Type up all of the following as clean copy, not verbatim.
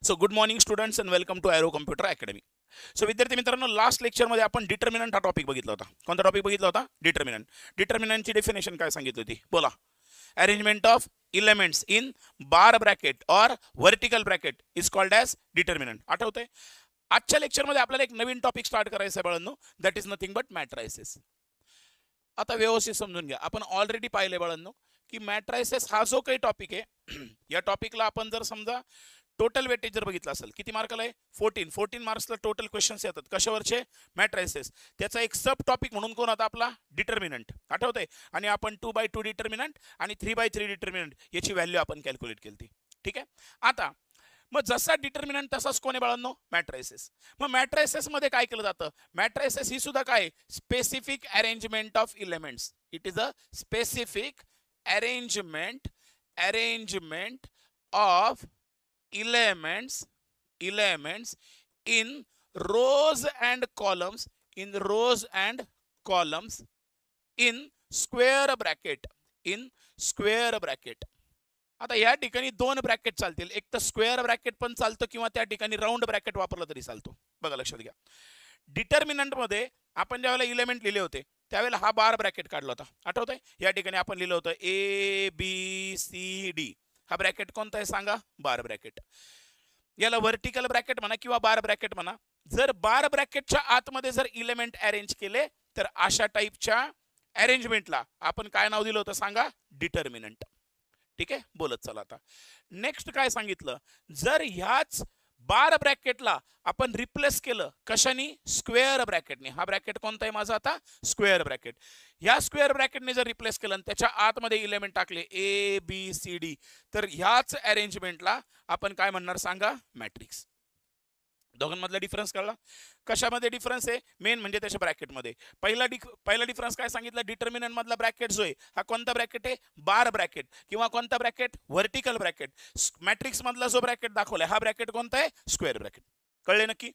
So good morning students and welcome to Arrow Computer Academy. So विद्यार्थी मित्रांनो, last लेक्चरमध्ये आपण डिटर्मिनंट हा टॉपिक बघितला होता. कोणता टॉपिक बघितला होता? डिटर्मिनंट. डिटर्मिनंटची डेफिनेशन काय सांगितली होती बोला? Arrangement of elements in bar bracket और vertical bracket is called as determinant. आठवतंय? आजच्या लेक्चरमध्ये आपल्याला एक नवीन टॉपिक स्टार्ट करायचं आहे बाळांनो. That is nothing but मॅट्रायसिस. आता व्यवस्थित समजून घ्या. आपण ऑलरेडी पाहिले बाळांनो की मॅट्रायसिस हा जो काही टॉपिक आहे या टॉपिकला आपण जर समजा टोटल वेटेज जर बघितलं असेल, किती मार्काला आहे? 14 मार्क्सला टोटल क्वेश्चन्स येतात. कशावरचे? मॅट्रायसिस. त्याचा एक सब टॉपिक म्हणून कोण होता आपला? डिटर्मिनंट. आठवतंय? आणि आपण 2/2 डिटर्मिनंट आणि 3/3 डिटर्मिनंट याची व्हॅल्यू आपण कॅल्क्युलेट केली. ठीक आहे. आता मग जसा डिटर्मिनंट तसाच कोण आहे बाळांनो? मॅट्रायसिस. मग मॅट्रायसिस मध्ये काय केलं जातं? मॅट्रायसिस ही सुद्धा काय? Specific arrangement of elements. It is a specific arrangement of elements in rows and columns in square bracket. आता या ठिकाणी दोन ब्रॅकेट चालतील. एक तर स्क्वेअर ब्रॅकेट पण चालतं किंवा त्या ठिकाणी राऊंड ब्रॅकेट वापरलं तरी चालतो. बघा लक्षात घ्या. डिटर्मिनंट मध्ये आपण ज्यावेळेला एलिमेंट लिहिले होते त्यावेळेला हा बार ब्रॅकेट काढला होता. आठवतंय? या ठिकाणी आपण लिहिलं होतं ABCD. हा ब्रॅकेट कोणता आहे सांगा? बार ब्रॅकेट. याला व्हर्टिकल ब्रॅकेट म्हणा किंवा बार ब्रॅकेट म्हणा. जर बार ब्रॅकेटच्या आतमध्ये जर एलिमेंट अरेंज केले तर अशा टाईपच्या अरेंजमेंटला आपण काय नाव दिलं होतं सांगा? डिटर्मिनंट. ठीक आहे. बोलत चला आता. नेक्स्ट काय सांगितलं? जर ह्याच बार ब्रॅकेटला आपण रिप्लेस केलं कशाने? स्क्वेअर ब्रॅकेटने. हा ब्रॅकेट कोणता आहे माझा आता? Square bracket. ह्या स्क्वेअर ब्रॅकेटने जर रिप्लेस केलं आणि त्याच्या आतमध्ये एलिमेंट टाकले ABCD तर ह्याच अरेंजमेंटला आपण काय म्हणणार सांगा? मॅट्रिक्स. दोघांमधला डिफरन्स कळला? कशामध्ये डिफरन्स आहे? मेन म्हणजे त्याच्या ब्रॅकेटमध्ये. पहिला डिफरन्स काय सांगितलं? डिटर्मिनंट मधला ब्रॅकेट जो आहे हा कोणता ब्रॅकेट आहे? बार ब्रॅकेट. किंवा कोणता ब्रॅकेट? Vertical bracket. मॅट्रिक्स मधला जो ब्रॅकेट दाखवलाय हा ब्रॅकेट कोणता आहे? Square bracket. कळले नक्की?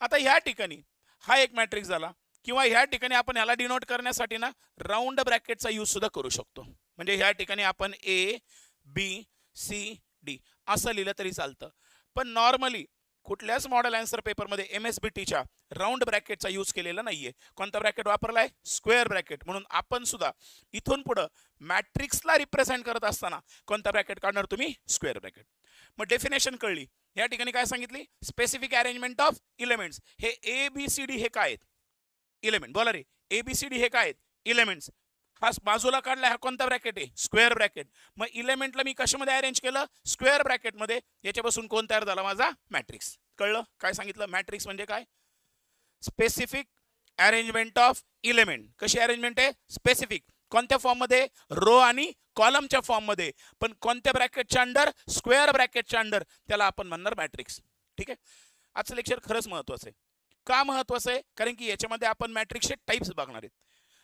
आता या ठिकाणी हा एक मॅट्रिक्स झाला. किंवा ह्या ठिकाणी आपण याला डिनोट करण्यासाठी ना राऊंड ब्रॅकेटचा यूज सुद्धा करू शकतो. म्हणजे ह्या ठिकाणी आपण ABCD असं लिहिलं तरी चालतं. पण नॉर्मली कुठल्याच मॉडेल आन्सर पेपरमध्ये MSBTच्या राऊंड ब्रॅकेटचा यूज केलेला नाहीये. कोणता ब्रॅकेट वापरलाय? Square bracket. म्हणून आपण सुद्धा इथून पुढे मॅट्रिक्सला रिप्रेझेंट करत असताना कोणता ब्रॅकेट काढणार तुम्ही? Square bracket. मग डेफिनेशन कळली. या ठिकाणी काय सांगितली? Specific arrangement of elements. हे ABCD हे काय आहेत? एलिमेंट. बोला रे. ABCD हे काय आहेत? एलिमेंट्स. हा बाजूला काढला हा कोणता ब्रॅकेट आहे? Square bracket. मग एलिमेंटला मी कशामध्ये अरेंज केलं? स्क्वेअर ब्रॅकेटमध्ये. याच्यापासून कोण तयार झाला? माझा मॅट्रिक्स. कळलं? काय सांगितलं? मॅट्रिक्स म्हणजे काय? Specific arrangement of element. कशी अरेंजमेंट आहे? स्पेसिफिक. कोणत्या फॉर्म मध्ये? रो आणि कॉलमच्या फॉर्म मध्ये. पण कोणत्या ब्रॅकेटच्या अंडर? स्क्वेअर ब्रॅकेटच्या अंडर. त्याला आपण म्हणणार मॅट्रिक्स. ठीक आहे. आजचं लेक्चर खरंच महत्वाचं आहे. का महत्वाचं आहे? कारण की याच्यामध्ये आपण मॅट्रिक्सचे टाइप्स बघणार आहेत.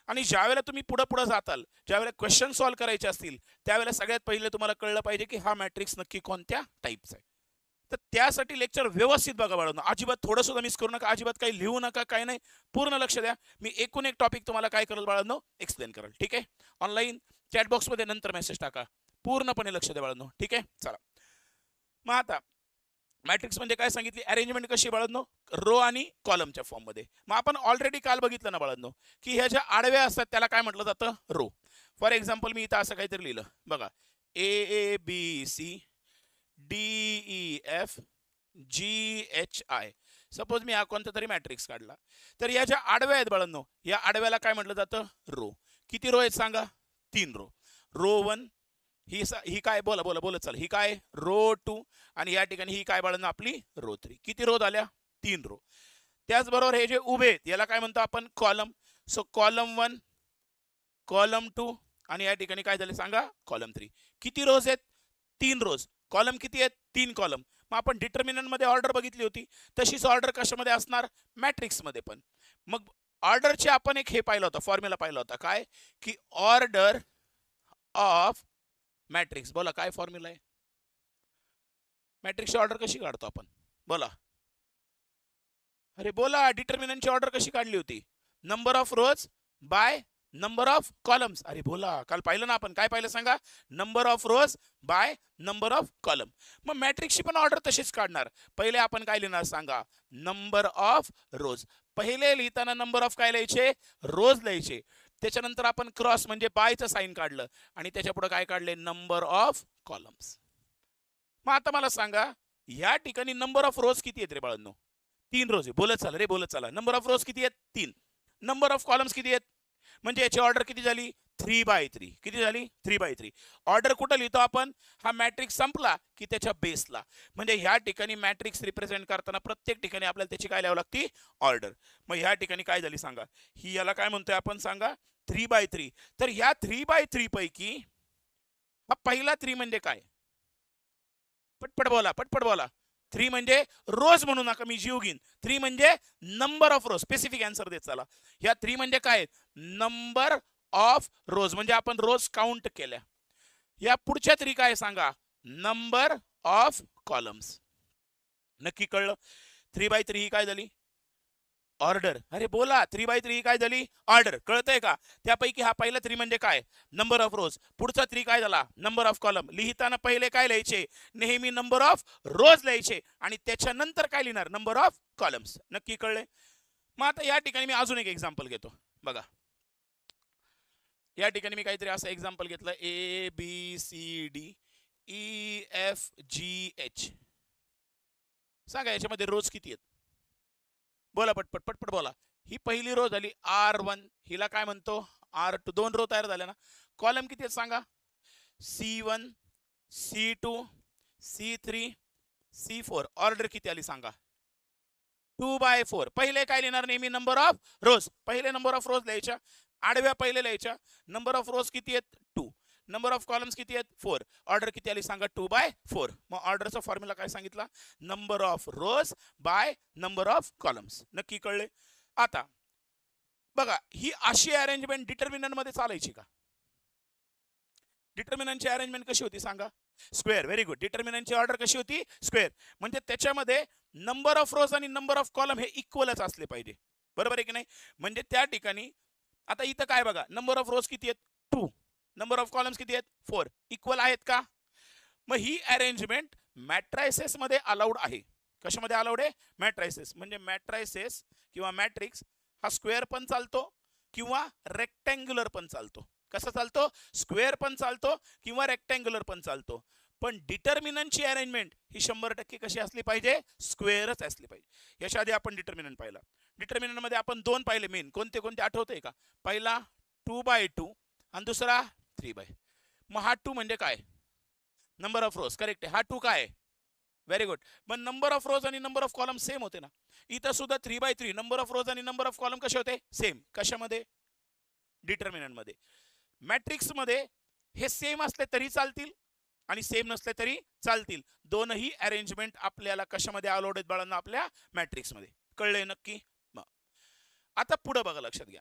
आणि ज्यावेळेला तुम्ही पुढे जाताल, ज्यावेळेला क्वेश्चन सॉल्व्ह करायचे असतील त्यावेळेला सगळ्यात पहिले तुम्हाला कळलं पाहिजे की हा मॅट्रिक्स नक्की कोणत्या टाईपचा आहे. तर त्यासाठी लेक्चर व्यवस्थित बघा बाळांनो. अजिबात थोडं सुद्धा मिस करू नका. अजिबात काही लिहू नका, काही नाही. पूर्ण लक्ष द्या. मी एकूण एक टॉपिक तुम्हाला काय करेल बाळांनो? एक्सप्लेन करेल. ठीक आहे. ऑनलाईन चॅट बॉक्समध्ये नंतर मेसेज टाका. पूर्णपणे लक्ष द्या बाळांनो. ठीक आहे. चला मग आता मॅट्रिक्स म्हणजे काय सांगितली? अरेंजमेंट कशी बाळांनो? रो आणि कॉलमच्या फॉर्म मध्ये. मग आपण ऑलरेडी काल बघितलं ना बाळांनो की ह्या ज्या आडव्या असतात त्याला काय म्हटलं जातं? रो. फॉर एक्झाम्पल मी इथं असं काहीतरी लिहिलं बघा. ABCDEFGHI. सपोज मी हा कोणता तरी मॅट्रिक्स काढला तर या ज्या आडव्या आहेत बाळांनो या आडव्याला काय म्हटलं जातं? रो. किती रो आहेत सांगा? 3 रो. रो 1 ही काय? बोलत चल. ही काय? रो 2. आणि या ठिकाणी ही काय बाळांनो? आपली रो 3. किती रो झाल्या? 3 रो. त्याचबरोबर हे जे उभे आहेत याला काय म्हणतो आपण? कॉलम. सो कॉलम 1, कॉलम 2 आणि या ठिकाणी काय झाले सांगा? कॉलम 3. किती रोज आहेत? 3 रोज. कॉलम किती आहेत? 3 कॉलम. मग आपण डिटर्मिनंट मध्ये ऑर्डर बघितली होती तशीच ऑर्डर कशामध्ये असणार? मॅट्रिक्स मध्ये पण. मग ऑर्डरचे आपण एक हे पाहिलं होतं, फॉर्म्युला पाहिला होता. काय? की ऑर्डर ऑफ मॅट्रिक्स. बोला काय फॉर्म्युला आहे? मॅट्रिक्सची ऑर्डर कशी काढतो आपण? बोला. अरे बोला. डिटर्मिनंटची ऑर्डर कशी काढली होती? Number of rose bye number of columns. अरे बोला, काल पाहिलं ना आपण, काय पाहिलं सांगा? Number of rose bye number of column. मग मॅट्रिक्सची पण ऑर्डर तशीच काढणार. पहिले आपण काय लिहिणार सांगा? नंबर ऑफ रोज. पहिले लिहिताना नंबर ऑफ काय लिहायचे? रोज लिहायचे. त्याच्यानंतर आपण क्रॉस म्हणजे बायचं साईन काढलं आणि त्याच्या पुढे काय काढले? Number of columns. मग आता मला सांगा, या ठिकाणी नंबर ऑफ रोज किती आहेत रे बाळांनो? 3 रोज आहे. बोलत चला रे, बोलत चला. नंबर ऑफ रोज किती आहेत? 3. नंबर ऑफ कॉलम्स किती आहेत? म्हणजे याची ऑर्डर किती झाली? 3/3. किती झाली? 3/3. ऑर्डर कुठं लिहितो आपण? हा मॅट्रिक्स संपला की त्याच्या बेसला. म्हणजे ह्या ठिकाणी मॅट्रिक्स रिप्रेझेंट करताना प्रत्येक ठिकाणी आपल्याला त्याची काय लिहावं लागते? ऑर्डर. मग ह्या ठिकाणी काय झाली सांगा? ही याला काय म्हणतोय आपण सांगा? 3/3. तर ह्या 3/3 पैकी हा पहिला 3 म्हणजे काय? पटपट बोला, पटपट बोला. 3 म्हणजे रोज म्हणू नका, मी जीव घेईन. 3 म्हणजे number of rose. Specific answer देत चला. ह्या 3 म्हणजे काय? नंबर ऑफ रोज, म्हणजे आपण रोज काउंट केल्या. या पुढच्या 3 काय सांगा? Number of columns. नक्की कळलं? 3/3 ही काय झाली? ऑर्डर. अरे बोला, 3/3 ही काय झाली? ऑर्डर. कळतंय का? त्यापैकी हा पहिला 3 म्हणजे काय? नंबर ऑफ रोज. पुढचा 3 काय झाला? Number of column. लिहिताना पहिले काय लिहायचे? नेहमी नंबर ऑफ रोज लिहायचे आणि त्याच्यानंतर काय लिहिणार? Number of columns. नक्की कळले? मग आता या ठिकाणी मी अजून एक एक्झाम्पल घेतो. बघा, या ठिकाणी मी काहीतरी असं एक्झाम्पल घेतलं, ABCDEFGH. सांगा याच्यामध्ये रोज किती आहेत? बोला, पटपट पटपट बोला. ही पहिली रो झाली R1. हिला काय म्हणतो? R2. 2 रो तयार झाल्या ना. कॉलम किती आहेत सांगा? C1, C2, C3, C4. Order किती आली सांगा? 2/4. पहिले काय लिहिणार? नेहमी नंबर ऑफ रोज. पहिले नंबर ऑफ रोज लिहायच्या, आडव्या पहिले लिहायच्या. नंबर ऑफ रोज किती आहेत? 2. नंबर ऑफ कॉलम्स किती आहेत? 4. ऑर्डर किती आली सांगा? 2/4. मग ऑर्डरचा फॉर्म्युला काय सांगितला? Number of rose bye number of columns. नक्की कळले? आता बघा, ही अशी अरेंजमेंट डिटर्मिनंट मध्ये चालायची का? डिटर्मिनंटची अरेंजमेंट कशी होती सांगा? स्क्वेअर. Very good. डिटर्मिनंटची ऑर्डर कशी होती? स्क्वेअर. म्हणजे त्याच्यामध्ये नंबर ऑफ रोज आणि नंबर ऑफ कॉलम हे इक्वलच असले पाहिजे. बरोबर आहे की नाही? म्हणजे त्या ठिकाणी आता इथं काय बघा, नंबर ऑफ रोज किती आहेत? 2. नंबर ऑफ कॉलम्स किती आहेत? 4. इक्वल आहेत का? मग ही अरेंजमेंट मॅट्रायसेस मध्ये अलाउड आहे. कशामध्ये अलाउड आहे? मॅट्रायसेस. म्हणजे मॅट्रायसेस किंवा मॅट्रिक्स हा स्क्वेअर पण चालतो किंवा रेक्टँग्युलर पण चालतो. कसा चालतो? स्क्वेअर पण चालतो किंवा रेक्टँग्युलर पण चालतो. पण डिटर्मिनंटची अरेंजमेंट ही 100% कशी असली पाहिजे? स्क्वेअरच असली पाहिजे. याच्या आधी आपण डिटर्मिनंट पाहिला. डिटर्मिनंट मध्ये आपण 2 पाहिले मेन. कोणते कोणते आठवतंय का? पहिला 2/2 आणि दुसरा 3/. मग हा 2 म्हणजे काय? Number of rose. करेक्ट आहे. हा 2 काय? Very good. मग नंबर ऑफ रोज आणि नंबर ऑफ कॉलम सेम होते ना. इथं सुद्धा 3/3 नंबर ऑफ रोज आणि नंबर ऑफ कॉलम कसे होते? सेम. कशामध्ये? डिटर्मिनंट मध्ये. मॅट्रिक्स मध्ये हे सेम असले तरी चालतील आणि सेम नसले तरी चालतील. दोनही अरेंजमेंट आपल्याला कशामध्ये अलाउड आहेत बाळांना? आपल्या मॅट्रिक्स मध्ये. कळले नक्की? आता पुढे बघा, लक्षात घ्या.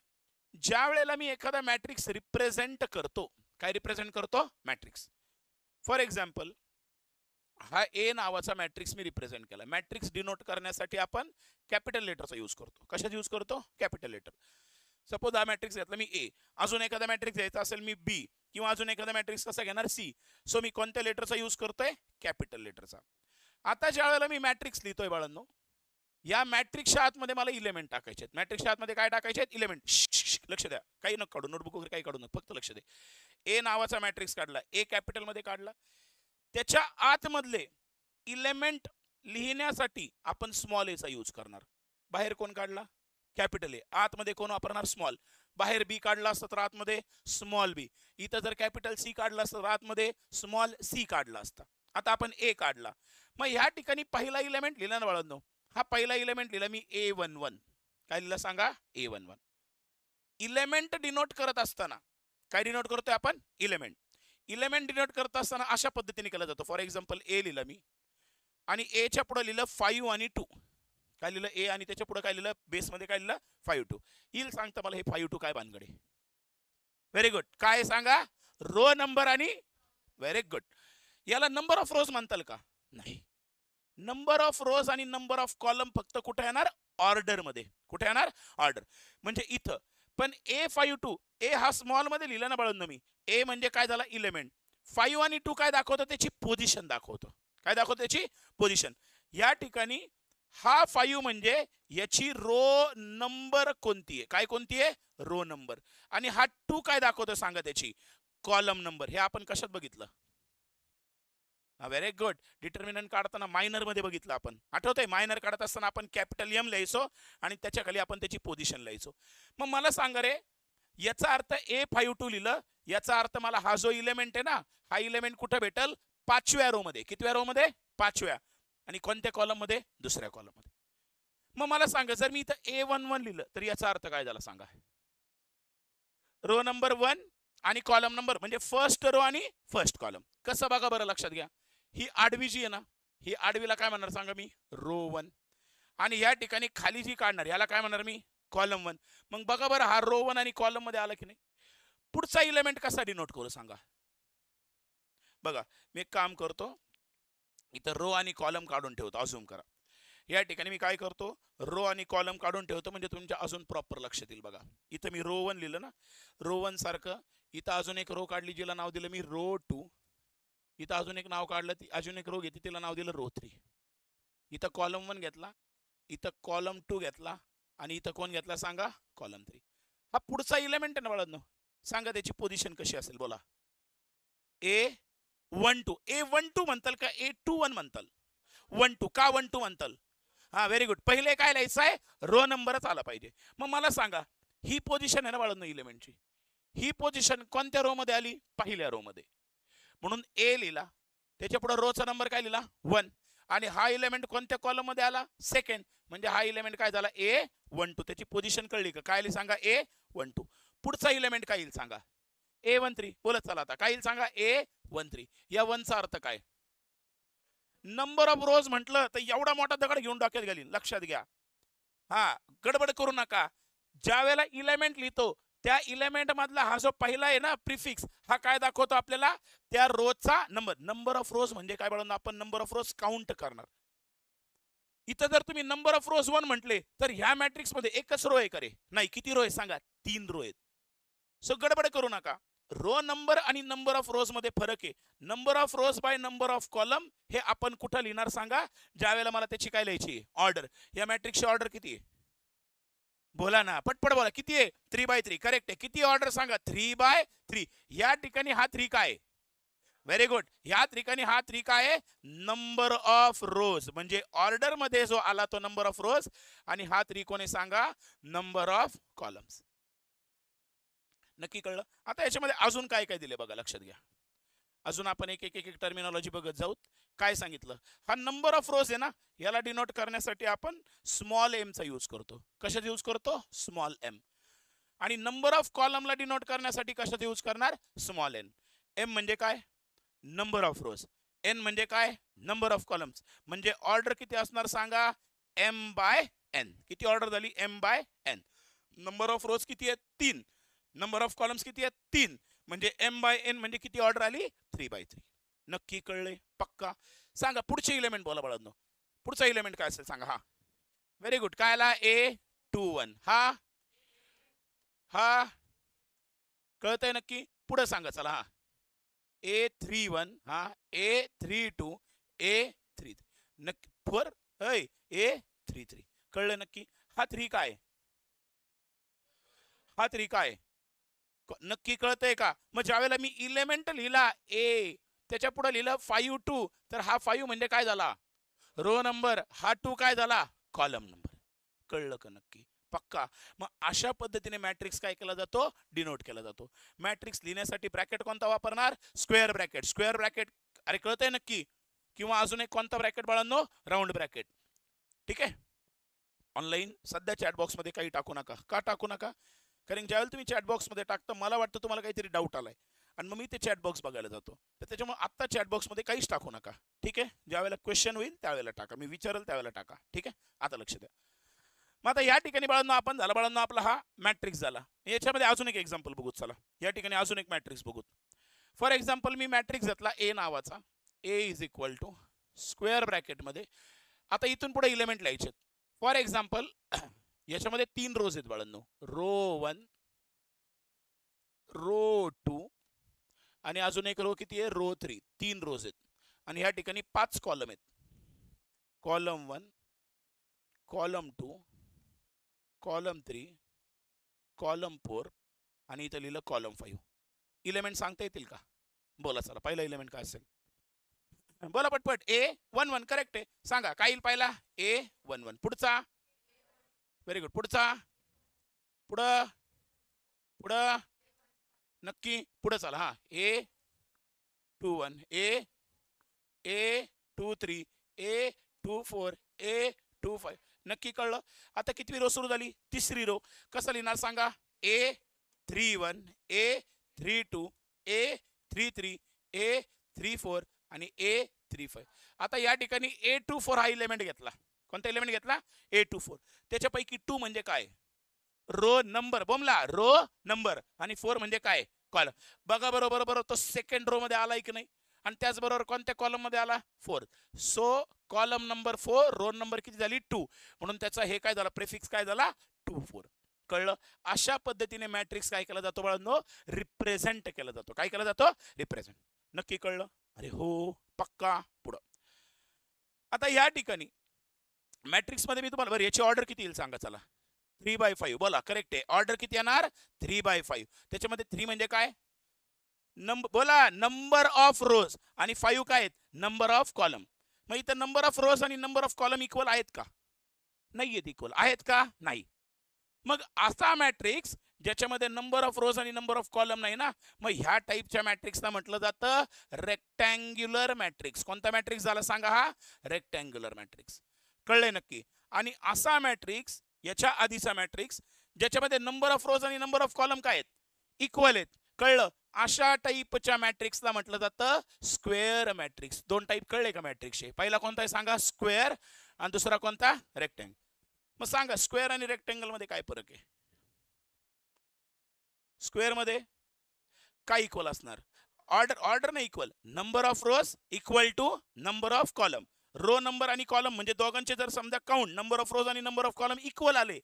ज्या वेळेला मी एखादा मॅट्रिक्स रिप्रेझेंट करतो, काय रिप्रेझेंट करतो? मॅट्रिक्स. फॉर एक्झाम्पल, हा ए नावाचा मॅट्रिक्स मी रिप्रेझेंट केला. मॅट्रिक्स डिनोट करण्यासाठी आपण कॅपिटल लेटरचा यूज करतो. कशाचा यूज करतो? Capital letter. सपोज हा मॅट्रिक्स घेतला मी ए, अजून एखादा मॅट्रिक्स घ्यायचा असेल मी बी, किंवा अजून एखादा मॅट्रिक्स कसा घेणार? सी. सो मी कोणत्या लेटरचा यूज करतोय? कॅपिटल लेटरचा. आता ज्या वेळेला मी मॅट्रिक्स लिहितोय बाळांनो, या मॅट्रिक्सच्या आतमध्ये मला इलेमेंट टाकायचे आहेत. मॅट्रिक्सच्या आतमध्ये काय टाकायचे आहेत? इलेमेंट. लक्ष द्या, काही नको काढू, नोटबुक वगैरे काही काढू नका, फक्त लक्ष द्या. ए नावाचा मॅट्रिक्स काढला, ए कॅपिटल मध्ये काढला. त्याच्या आतमधले इलेमेंट लिहिण्यासाठी आपण स्मॉल एचा यूज करणार. बाहेर कोण काढला? कॅपिटल ए. आतमध्ये कोण वापरणार? स्मॉल. बाहेर बी काढला असतं तर आतमध्ये स्मॉल बी. इथं जर कॅपिटल सी काढला असतं तर आतमध्ये स्मॉल सी काढला असता. आता आपण ए काढला. मग ह्या ठिकाणी पहिला इलेमेंट लिहिला ना बाळांनो, हा पहिला इलेमेंट लिहिला मी A11. काय लिहिलं सांगा? A11. इलेमेंट डिनोट करत असताना काय डिनोट करतोय आपण? इलेमेंट. इलेमेंट डिनोट करत असताना अशा पद्धतीने केला जातो. फॉर एक्झाम्पल, ए लिहिलं मी आणि ए च्या पुढे लिहिलं 5 आणि 2. काय लिहिलं? ए आणि त्याच्या पुढे काय लिहिलं? बेसमध्ये काय लिहिलं? 5-2. येईल सांगता मला हे 5-2 काय भानगडे? Very good. काय सांगा? रो नंबर आणि व्हेरी गुड. याला नंबर ऑफ रोज म्हणताल का? नाही. नंबर ऑफ रोज आणि नंबर ऑफ कॉलम फक्त कुठे येणार? ऑर्डर मध्ये. कुठे येणार? ऑर्डर. म्हणजे इथं पण A52 ए हा स्मॉल मध्ये लिहिलं ना बाळांनो मी. ए म्हणजे काय झाला इलेमेंट. 5 आणि 2 काय दाखवतो त्याची पोझिशन दाखवतो. काय दाखवतो त्याची पोझिशन. या ठिकाणी हा 5 म्हणजे याची रो नंबर कोणती आहे. काय कोणती आहे रो नंबर. आणि हा 2 काय दाखवतो सांगा त्याची कॉलम नंबर. हे आपण कशात बघितलं. Very good. डिटर्मिनंट काढताना मायनर मध्ये बघितलं आपण. आठवतंय मायनर काढत असताना आपण कॅपिटल एम लिहायचो आणि त्याच्या खाली आपण त्याची पोझिशन लिहायचो. मग मला सांगा रे याचा अर्थ A52 लिहिलं. याचा अर्थ मला हा जो इलेमेंट आहे ना हा इलेमेंट कुठे भेटल 5व्या रो मध्ये. कितव्या रो मध्ये 5व्या. आणि कोणत्या कॉलम मध्ये दुसऱ्या कॉलम मध्ये. मग मला सांगा जर मी इथं A11 लिहिलं तर याचा अर्थ काय झाला सांगा. रो नंबर 1 आणि कॉलम नंबर म्हणजे फर्स्ट रो आणि फर्स्ट कॉलम. कसं बघा बरं लक्षात घ्या. ही आडवी जी आहे ना ही आडवीला काय म्हणणार सांगा मी रो 1 आणि या ठिकाणी खाली जी काढणार याला काय म्हणणार मी कॉलम 1. मग बघा बरं हा रो 1 आणि कॉलम मध्ये आला की नाही. पुढचा इलेमेंट कसा डिनोट करू सांगा. बघा मी एक काम करतो इथं रो आणि कॉलम काढून ठेवतो. अझूम करा. या ठिकाणी मी काय करतो रो आणि कॉलम काढून ठेवतो म्हणजे तुमच्या अजून प्रॉपर लक्षात येईल. बघा इथं मी रो 1 लिहिलं ना रो 1 सारखं इथं अजून एक रो काढली जिला नाव दिलं मी रो 2. इथं अजून एक नाव काढलं ती अजून एक रो घेतली तिला नाव दिलं रो 3. इथं कॉलम 1 घेतला इथं कॉलम 2 घेतला आणि इथं कोण घेतला सांगा कॉलम 3. हा पुढचा इलेमेंट आहे ना बाळांनो. सांगा त्याची पोझिशन कशी असेल बोला. A12 A12 म्हणताल का A21 म्हणताल. 12 का 12 म्हणताल. हा व्हेरी गुड. पहिले काय लिहायचं आहे रो नंबरच आला पाहिजे. मग मला सांगा ही पोझिशन आहे ना बाळांनो इलेमेंटची. ही पोझिशन कोणत्या रो मध्ये आली पहिल्या रो मध्ये. म्हणून ए लिहिला त्याच्या पुढे रोचा नंबर काय लिहिला 1 आणि हा इलेमेंट कोणत्या कॉलम मध्ये आला सेकंड म्हणजे हा इलेमेंट काय झाला A12. त्याची पोझिशन कळली का काय सांगा A12. पुढचा इलेमेंट काय येईल सांगा A13. बोलत चला आता काय येईल सांगा A13. या 1 चा अर्थ काय नंबर ऑफ रोज म्हटलं तर एवढा मोठा दगड घेऊन डोक्यात घालीन लक्षात घ्या. हा गडबड करू नका. ज्या वेळेला इलेमेंट लिहितो त्या इलेमेंट मधला हा जो पहिला आहे ना प्रिफिक्स हा काय दाखवतो आपल्याला त्या रोजचा नंबर. नंबर ऑफ रोज म्हणजे काय बघा आपण नंबर ऑफ रोज काउंट करणार. इथं जर तुम्ही नंबर ऑफ रोज 1 म्हटले तर ह्या मॅट्रिक्स मध्ये एकच रो आहे करे नाही किती रो आहे सांगा 3 रो आहेत. सो गडबड करू नका. रो नंबर आणि नंबर ऑफ रोज मध्ये फरक आहे. Number of rose bye number of column हे आपण कुठं लिहिणार सांगा ज्या वेळेला मला त्याची काय लिहायची ऑर्डर. या मॅट्रिक्सची ऑर्डर किती आहे बोला ना पटपट बोला किती आहे 3/3 करेक्ट आहे. किती ऑर्डर सांगा 3/3. या ठिकाणी हा 3 काय व्हेरी गुड. या ठिकाणी हा 3 काय आहे नंबर ऑफ रोज म्हणजे ऑर्डर मध्ये जो आला तो नंबर ऑफ रोज आणि हा 3 कोणी सांगा नंबर ऑफ कॉलम्स. नक्की कळलं. आता याच्यामध्ये अजून काय काय दिले बघा लक्षात घ्या. अजून आपण एक एक एक टर्मिनॉलॉजी बघत जाऊ. काय सांगितलं हा नंबर ऑफ रोज आहे ना याला डिनोट करण्यासाठी आपण स्मॉल एम चा यूज करतो. कशात यूज करतो स्मॉल एम. आणि नंबर ऑफ कॉलमला डिनोट करण्यासाठी कशात यूज करणार स्मॉल एन. एम म्हणजे काय नंबर ऑफ रोज. एन म्हणजे काय नंबर ऑफ कॉलम्स. म्हणजे ऑर्डर किती असणार सांगा M/N. किती ऑर्डर झाली M/N. नंबर ऑफ रोज किती आहे 3. नंबर ऑफ कॉलम्स किती आहेत 3 म्हणजे M/N म्हणजे किती ऑर्डर आली 3/3. नक्की कळले पक्का. सांगा पुढचे इलेमेंट बोला बाळांनो. पुढचा इलेमेंट काय असेल सांगा. हा व्हेरी गुड. काय आला A21. हा हा कळतंय नक्की. पुढे सांगा चला. हा A31. हा A32 A33 नक्की 4 A33 कळलं नक्की. हा 3 काय हा 3 काय नक्की कळतंय का. मग ज्यावेळेला मी इलेमेंट लिहिला ए त्याच्या पुढे लिहिलं 5 तर हा 5 म्हणजे काय झाला रो नंबर. हा 2 काय झाला कॉलम नंबर. कळलं का नक्की पक्का. मग अशा पद्धतीने मॅट्रिक्स काय केला जातो डिनोट केला जातो. मॅट्रिक्स लिहिण्यासाठी ब्रॅकेट कोणता वापरणार स्क्वेअर ब्रॅकेट. स्क्वेअर ब्रॅकेट अरे कळतंय नक्की. किंवा अजून एक कोणता ब्रॅकेट बाळांनो राऊंड ब्रॅकेट. ठीक आहे. ऑनलाईन सध्या चॅटबॉक्स मध्ये काही टाकू नका. का टाकू नका कारण ज्यावेळेला तुम्ही चॅटबॉक्स मध्ये टाकता मला वाटतं तुम्हाला काहीतरी डाऊट आलाय आणि मग मी ते चॅटबॉक्स बघायला जातो. तर त्याच्यामुळे आत्ता चॅटबॉक्स मध्ये काहीच टाकू नका. ठीक आहे. ज्यावेळेला क्वेश्चन होईल त्यावेळेला टाका. मी विचारेल त्यावेळेला टाका. ठीक आहे. आता लक्ष द्या. मग आता या ठिकाणी बाळांनो आपण झाला बाळांनो आपला हा मॅट्रिक्स झाला. याच्यामध्ये अजून एक एक्झाम्पल बघू चला. या ठिकाणी अजून एक मॅट्रिक्स बघू. फॉर एक्झाम्पल मी मॅट्रिक्स घेतला ए नावाचा. A is equal to square bracket मध्ये. आता इथून पुढे इलेमेंट लिहायचे. फॉर एक्झाम्पल याच्यामध्ये 3 रोज आहेत बाळांनो. रो 1 रो 2 आणि अजून एक रो किती आहे रो 3 3 रोज आहेत आणि ह्या ठिकाणी 5 कॉलम आहेत कॉलम 1 कॉलम 2 कॉलम 3 कॉलम 4 आणि इथं लिहिलं कॉलम 5 इलेमेंट सांगता येतील का बोला चला पहिला इलेमेंट काय असेल बोला पटपट A11 करेक्ट आहे सांगा काय येईल पहिला A11 पुढचा व्हेरी गुड पुढचा पुढं पुढं नक्की पुढे चला हा A21 A23 A24 A25 नक्की कळलं आता कितवी रो सुरू झाली तिसरी रो कसं लिहिणार सांगा A31 A32 A33 A34 आणि A35 आता या ठिकाणी A24 हा इलेमेंट घेतला कोणता इलेमेंट घेतला A24 त्याच्यापैकी 2 म्हणजे काय row number Bumla row number आणि 4 म्हणजे काय कॉलम बघा बरोबर बरोबर तो सेकंड रो मध्ये आलाय की नाही आणि त्याचबरोबर कोणत्या कॉलम मध्ये आला 4 so column number 4 row number किती झाली 2 म्हणून त्याचा हे काय झाला प्रेफिक्स काय झाला 2 4 कळलं अशा पद्धतीने मॅट्रिक्स काय केला जातो बाळांनो रिप्रेझेंट केला जातो काय केला जातो रिप्रेझेंट नक्की कळलं अरे हो पक्का पुढं आता या ठिकाणी मॅट्रिक्स मध्ये मी तुम्हाला बरं याची ऑर्डर किती येईल सांगा चला 3/5 बोला करेक्ट आहे ऑर्डर किती येणार 3/5 त्याच्यामध्ये 3 म्हणजे काय बोला नंबर ऑफ रोज आणि 5 काय आहेत नंबर ऑफ कॉलम मग इथं नंबर ऑफ रोज आणि नंबर ऑफ कॉलम इक्वल आहेत का नाही आहेत इक्वल आहेत का नाही मग असा मॅट्रिक्स ज्याच्यामध्ये नंबर ऑफ रोज आणि नंबर ऑफ कॉलम नाही ना मग ह्या टाईपच्या मॅट्रिक्सला म्हटलं जातं रेक्टँग्युलर मॅट्रिक्स कोणता मॅट्रिक्स झाला सांगा हा रेक्टँग्युलर मॅट्रिक्स कळलंय नक्की आणि असा मॅट्रिक्स याच्या आधीचा मॅट्रिक्स ज्याच्यामध्ये नंबर ऑफ रोज आणि नंबर ऑफ कॉलम काय आहेत इक्वल आहेत कळलं अशा टाईपच्या मॅट्रिक्सला म्हटलं जातं स्क्वेअर मॅट्रिक्स दोन टाईप कळले का मॅट्रिक्सचे पहिला कोणता आहे सांगा स्क्वेअर आणि दुसरा कोणता रेक्टँगल मग सांगा स्क्वेअर आणि रेक्टँगल मध्ये काय फरक आहे स्क्वेअर मध्ये काय इक्वल असणार ऑर्डर नाही equal number of rows equal to number of column row number आणि कॉलम म्हणजे दोघांचे जर समजा काउंट नंबर ऑफ रोज आणि नंबर ऑफ कॉलम इक्वल आले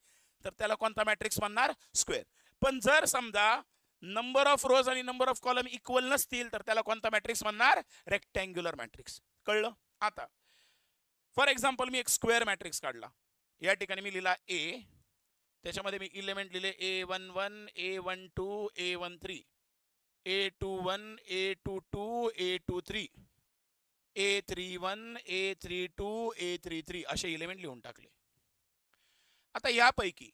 तर त्याला कोणता मॅट्रिक्स म्हणणार स्क्वेअर पण जर समजा नंबर ऑफ रोज आणि नंबर ऑफ कॉलम इक्वल नसतील तर त्याला कोणता मॅट्रिक्स म्हणणार रेक्टँग्युलर मॅट्रिक्स कळलं आता फॉर एक्झाम्पल मी एक स्क्वेअर मॅट्रिक्स काढला या ठिकाणी मी लिहिला ए त्याच्यामध्ये मी इलेमेंट लिहिले A11 A12 A13 A21 A22 A23 A31 A32 A33 असे इलेमेंट लिहून टाकले आता यापैकी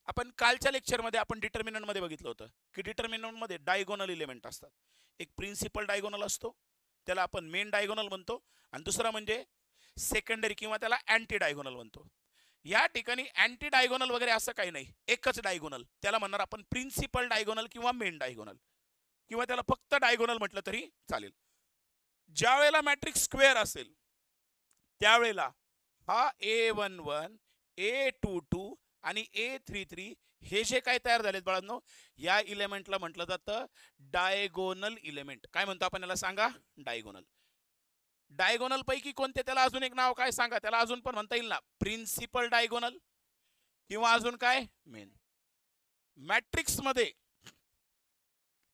आपण कालच्या लेक्चरमध्ये आपण डिटर्मिनंट मध्ये बघितलं होतं की डिटर्मिनंट मध्ये डायगोनल इलेमेंट असतात एक प्रिन्सिपल डायगोनल असतो त्याला आपण मेन डायगोनल म्हणतो आणि दुसरा म्हणजे सेकंडरी किंवा त्याला अँटी डायगोनल म्हणतो या ठिकाणी अँटी डायगोनल वगैरे असं काही नाही एकच डायगोनल त्याला म्हणणार आपण प्रिन्सिपल डायगोनल किंवा मेन डायगोनल किंवा त्याला फक्त डायगोनल म्हटलं तरी चालेल ज्या वेळेला मॅट्रिक्स स्क्वेअर असेल त्यावेळेला हा A11 A22 आणि A33 हे जे काय तयार झालेत बाळांनो या इलेमेंटला म्हटलं जातं डायगोनल इलेमेंट काय म्हणतो आपण याला सांगा डायगोनल डायगोनल पैकी कोणते त्याला अजून एक नाव काय सांगा त्याला अजून पण म्हणता येईल ना प्रिन्सिपल डायगोनल किंवा अजून काय मेन मॅट्रिक्स मध्ये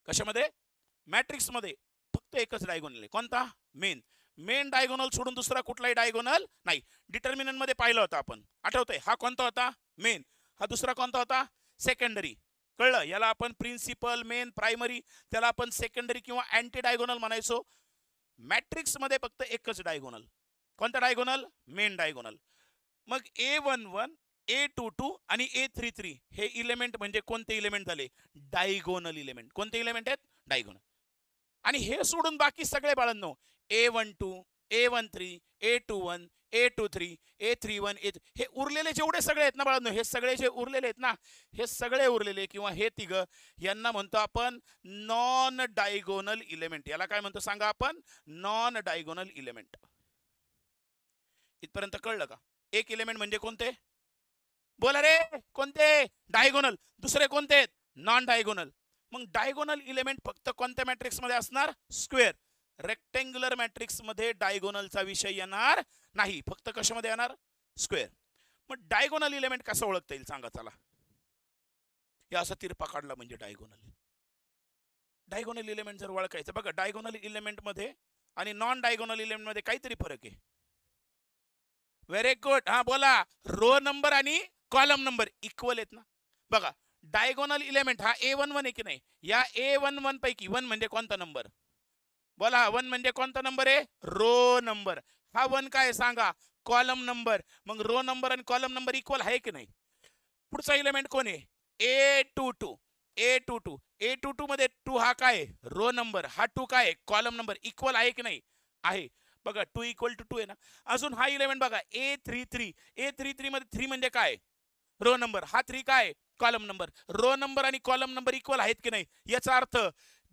कशामध्ये मॅट्रिक्स मध्ये फक्त एकच डायगोनल आहे कोणता मेन मेन डायगोनल सोडून दुसरा कुठलाही डायगोनल नाही डिटर्मिनंट मध्ये पाहिलं होतं आपण आठवतंय हा कोणता होता मेन हा दुसरा कोणता होता सेकंडरी कळलं याला आपण प्रिन्सिपल मेन प्रायमरी त्याला आपण सेकंडरी किंवा अँटी डायगोनल म्हणायचो मॅट्रिक्स मध्ये फक्त एकच डायगोनल कोणता डायगोनल मेन डायगोनल मग A11 A22 आणि A33 हे इलेमेंट म्हणजे कोणते इलेमेंट झाले डायगोनल इलेमेंट कोणते इलेमेंट आहेत डायगोनल आणि हे सोडून बाकी सगळे बाळांनो A12 A13 A21 A23 A31 हे उरलेले जेवढे सगळे आहेत ना बाळांनो हे सगळे जे उरलेले आहेत ना हे सगळे उरलेले किंवा हे तिघं यांना म्हणतो आपण नॉन डायगोनल इलेमेंट याला काय म्हणतो सांगा आपण नॉन डायगोनल इलेमेंट इथपर्यंत कळलं का एक इलेमेंट म्हणजे कोणते बोला रे कोणते डायगोनल दुसरे कोणते आहेत नॉन डायगोनल मग डायगोनल इलेमेंट फक्त कोणत्या मॅट्रिक्स मध्ये असणार स्क्वेअर रेक्टँग्युलर मॅट्रिक्स मध्ये डायगोनलचा विषय येणार नाही फक्त कशामध्ये येणार स्क्वेअर मग डायगोनल इलेमेंट कसं ओळखता येईल सांगा चला हे असा तिरपा काढला म्हणजे डायगोनल डायगोनल इलेमेंट जर ओळखायचं, बघा डायगोनल इलेमेंट मध्ये आणि नॉन डायगोनल इलेमेंट मध्ये काहीतरी फरक आहे. Very good. हा बोला. रो नंबर आणि कॉलम नंबर इक्वल आहेत ना. बघा डायगोनल इलेमेंट हा A11 आहे की नाही, या A11 पैकी 1 म्हणजे कोणता नंबर? बोला 1 म्हणजे कोणता नंबर आहे? Row number. हा 1 काय सांगा? Column number. मग रो नंबर आणि कॉलम नंबर इक्वल आहे की नाही? पुढचा इलेमेंट कोण आहे? A22. A22 मध्ये 2 हा काय? Row number. हा 2 काय? Column number. इक्वल आहे की नाही? आहे. बघा 2 इक्वल टू 2 आहे ना. अजून हा इलेमेंट बघा A33 मध्ये 3 म्हणजे काय? Row number. हा 3 काय? Column number. रो नंबर आणि कॉलम नंबर इक्वल आहेत की नाही? याचा अर्थ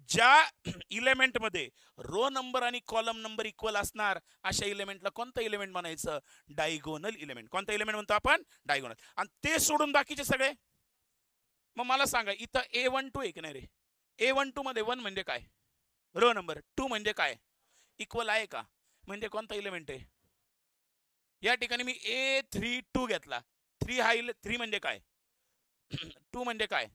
ज्या इलेमेंट मध्ये रो नंबर आणि कॉलम नंबर इक्वल असणार अशा इलेमेंटला कोणतं इलेमेंट म्हणायचं? Diagonal element. कोणतं इलेमेंट म्हणतो आपण? डायगोनल. आणि ते सोडून बाकीचे सगळे, मग मला सांगा इथं A12 आहे की नाही रे? A12 मध्ये 1 म्हणजे काय? Row number. 2 म्हणजे काय? इक्वल आहे का? म्हणजे कोणता इलेमेंट आहे? या ठिकाणी मी A32 घेतला. 3 म्हणजे काय? 2 म्हणजे काय?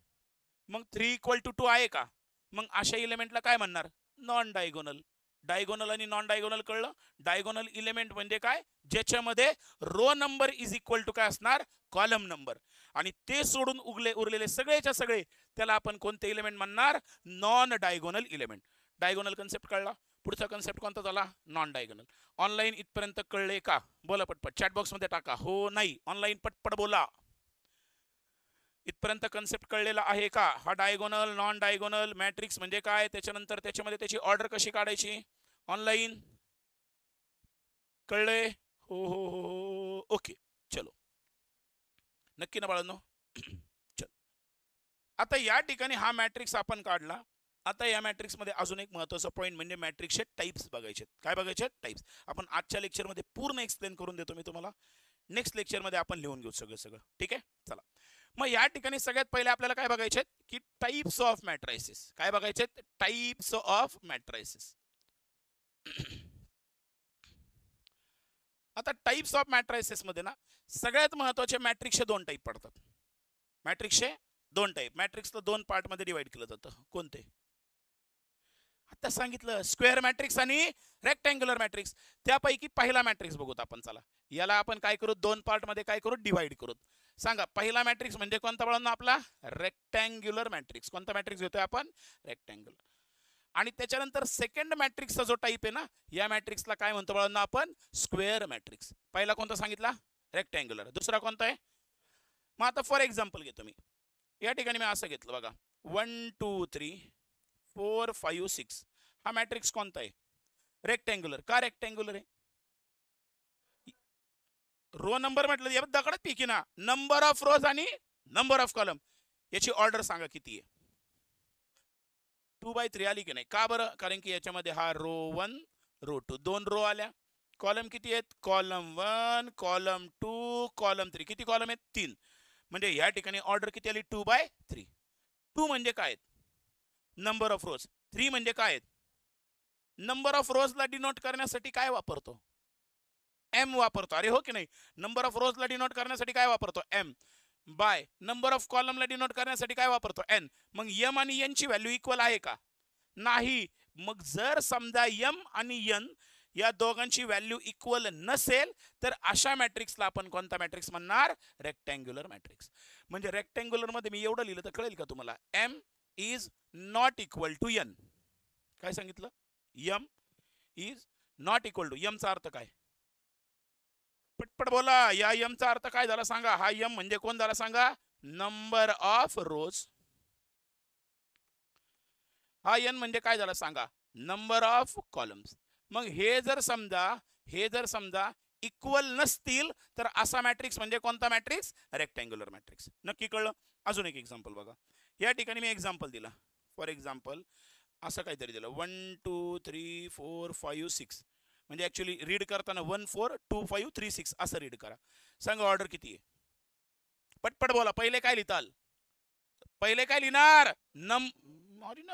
मग 3 इक्वल टू 2 आहे का? मग अशा इलेमेंटला काय म्हणणार? Non diagonal. डायगोनल आणि नॉन डायगोनल कळलं? डायगोनल इलेमेंट म्हणजे काय? ज्याच्यामध्ये row number is equal to काय असणार? Column number. आणि ते सोडून उरलेले सगळेच्या सगळे त्याला आपण कोणते इलेमेंट म्हणणार? Non diagonal element. Diagonal concept कळला. पुढचा कन्सेप्ट कोणता झाला? Non diagonal. ऑनलाईन इथपर्यंत कळले का? बोला पटपट चॅट बॉक्स मध्ये टाका. हो नाही ऑनलाईन पटपट बोला. इथपर्यंत कन्सेप्ट कळलेला आहे का? हा डायगोनल नॉन डायगोनल मॅट्रिक्स म्हणजे काय, त्याच्यानंतर त्याच्यामध्ये त्याची ऑर्डर कशी काढायची, ऑनलाईन कळले? हो हो हो हो. ओके चलो, नक्की ना बाळांनो. चल आता या ठिकाणी हा मॅट्रिक्स आपण काढला. आता या मॅट्रिक्स मध्ये अजून एक महत्त्वाचा पॉईंट म्हणजे मॅट्रिक्सचे टाइप्स बघायचे. काय बघायचे? टाइप्स. आपण आजच्या लेक्चरमध्ये पूर्ण एक्सप्लेन करून देतो मी तुम्हाला. नेक्स्ट लेक्चरमध्ये आपण लिहून घेऊ सगळं. ठीक आहे चला. मग या ठिकाणी सगळ्यात पहिले आपल्याला काय बघायचे की टाइप्स ऑफ मॅट्रायसिस. काय बघायचे? Types of मॅट्रायसिस. आता टाइप्स ऑफ मॅट्रायसिस मध्ये ना सगळ्यात महत्त्वाचे मॅट्रिक्सचे 2 टाइप पडतात. मॅट्रिक्सचे 2 टाइप. मॅट्रिक्सला 2 पार्ट मध्ये डिवाइड केलं जातं. कोणते? आता सांगितलं स्क्वेअर मॅट्रिक्स आणि रेक्टँग्युलर मॅट्रिक्स. त्यापैकी पहिला मॅट्रिक्स बघूत आपण. चला याला आपण काय करू? 2 पार्ट मध्ये काय करू? डिवाइड करू. सांगा पहिला मॅट्रिक्स म्हणजे कोणता बाळांनो? आपला रेक्टँग्युलर मॅट्रिक्स. कोणता मॅट्रिक्स घेतोय आपण? रेक्टँग्युलर. आणि त्याच्यानंतर सेकंड मॅट्रिक्सचा जो टाइप आहे ना, या मॅट्रिक्सला काय म्हणतो बाळांनो आपण? Square matrix. पहिला कोणता सांगितला? रेक्टँग्युलर. दुसरा कोणता आहे? मग आता फॉर एक्झाम्पल घेतो मी. या ठिकाणी मी असं घेतलं बघा 1 2 3 4 5 6. हा मॅट्रिक्स कोणता आहे? रेक्टँग्युलर. का रेक्टँग्युलर आहे? रो नंबर म्हटलं या दगडात पैकी ना, नंबर ऑफ रोज आणि नंबर ऑफ कॉलम याची ऑर्डर सांगा किती आहे? 2/3 आली की नाही? का बरं? कारण की याच्यामध्ये हा रो 1 रो 2 2 रो आल्या. कॉलम किती आहेत? Column 1 column 2 column 3. किती कॉलम आहेत? 3. म्हणजे या ठिकाणी ऑर्डर किती आली? 2/3. 2 म्हणजे काय? नंबर ऑफ रोज. 3 म्हणजे काय? नंबर ऑफ रोजला डिनोट करण्यासाठी काय वापरतो? एम वापरतो. अरे हो की नाही? नंबर ऑफ रोजला डिनोट करण्यासाठी काय वापरतो? एम. बाय नंबर ऑफ कॉलमला डिनोट करण्यासाठी काय वापरतो? एन. मग एम आणि एन ची व्हॅल्यू इक्वल आहे का? नाही. मग जर समजा एम आणि एन या दोघांची व्हॅल्यू इक्वल नसेल तर अशा मॅट्रिक्सला आपण कोणता मॅट्रिक्स म्हणणार? Rectangular matrix. म्हणजे रेक्टँग्युलर मध्ये मी एवढं लिहिलं तर कळेल का तुम्हाला? M is not equal to N. काय सांगितलं? M is not equal to. M चा अर्थ काय? पटपट बोला. या एम चा अर्थ काय झाला सांगा? हा एम म्हणजे कोण झाला सांगा? नंबर ऑफ रोज. हा एन म्हणजे काय झाला सांगा? Number of columns. मग हे जर समजा इक्वल नसतील तर असा मॅट्रिक्स म्हणजे कोणता मॅट्रिक्स? Rectangular matrix. नक्की कळलं? अजून एक एक्झाम्पल बघा. या ठिकाणी मी एक्झाम्पल दिला. फॉर एक्झाम्पल असं काहीतरी दिलं 1 2 3 4 5 6. म्हणजे ऍक्च्युली रीड करताना 1 4 2 5 3 6 असं रीड करा. सांगा ऑर्डर किती आहे? पटपट बोला. पहिले काय लिहिताल? पहिले काय लिहिणार?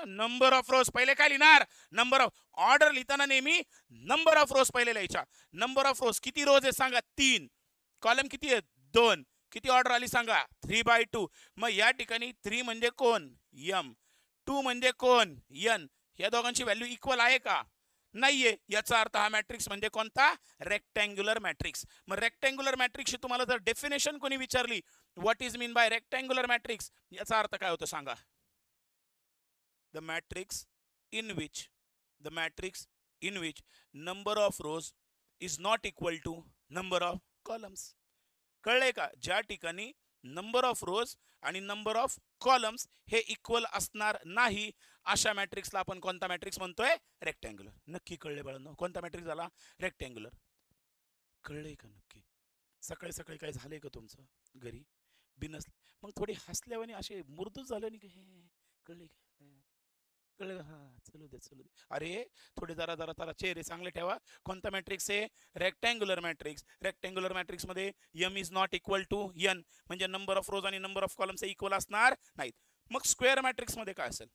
नंबर ऑफ रोज. पहिले काय लिहिणार? Number of. ऑर्डर लिहिताना नेहमी नंबर ऑफ रोज पहिले लिहायच्या. नंबर ऑफ रोज किती रोज आहे सांगा? 3. कॉलम किती आहेत? 2. किती ऑर्डर आली सांगा? 3/2. मग या ठिकाणी 3 म्हणजे कोण? एम. 2 म्हणजे कोण n, या दोघांची व्हॅल्यू इक्वल आहे का नाहीये, याचा अर्थ हा मॅट्रिक्स म्हणजे कोणता रेक्टँग्युलर मॅट्रिक्स. मग रेक्टँग्युलर मॅट्रिक्सची तुम्हाला जर डेफिनेशन कोणी विचारली what is mean by rectangular matrix, याचा अर्थ काय होतो सांगा. The matrix in which number of rows is not equal to number of columns. कळलंय का, ज्या ठिकाणी नंबर ऑफ रोज आणि नंबर ऑफ कॉलम्स हे इक्वल असणार नाही अशा मॅट्रिक्सला आपण कोणता मॅट्रिक्स म्हणतोय रेक्टँग्युलर. नक्की कळले बाळांनो, कोणता मॅट्रिक्स झाला रेक्टँग्युलर. कळलंय का नक्की. सकाळी सकाळी काय झालंय का तुमचं घरी बिनस, मग थोडी हसल्यावानी असे मुर्दूच झालं नाही का, कळले का, कळलं का, हा चलू दे. अरे थोडे जरा जरा जरा चेहरे चांगले ठेवा. कोणता मॅट्रिक्स आहे रेक्टँग्युलर मॅट्रिक्स. रेक्टँग्युलर मॅट्रिक्स मध्ये m is not equal to n, म्हणजे नंबर ऑफ रोज आणि नंबर ऑफ कॉलम्स इक्वल असणार नाहीत. मग स्क्वेअर मॅट्रिक्स मध्ये काय असेल,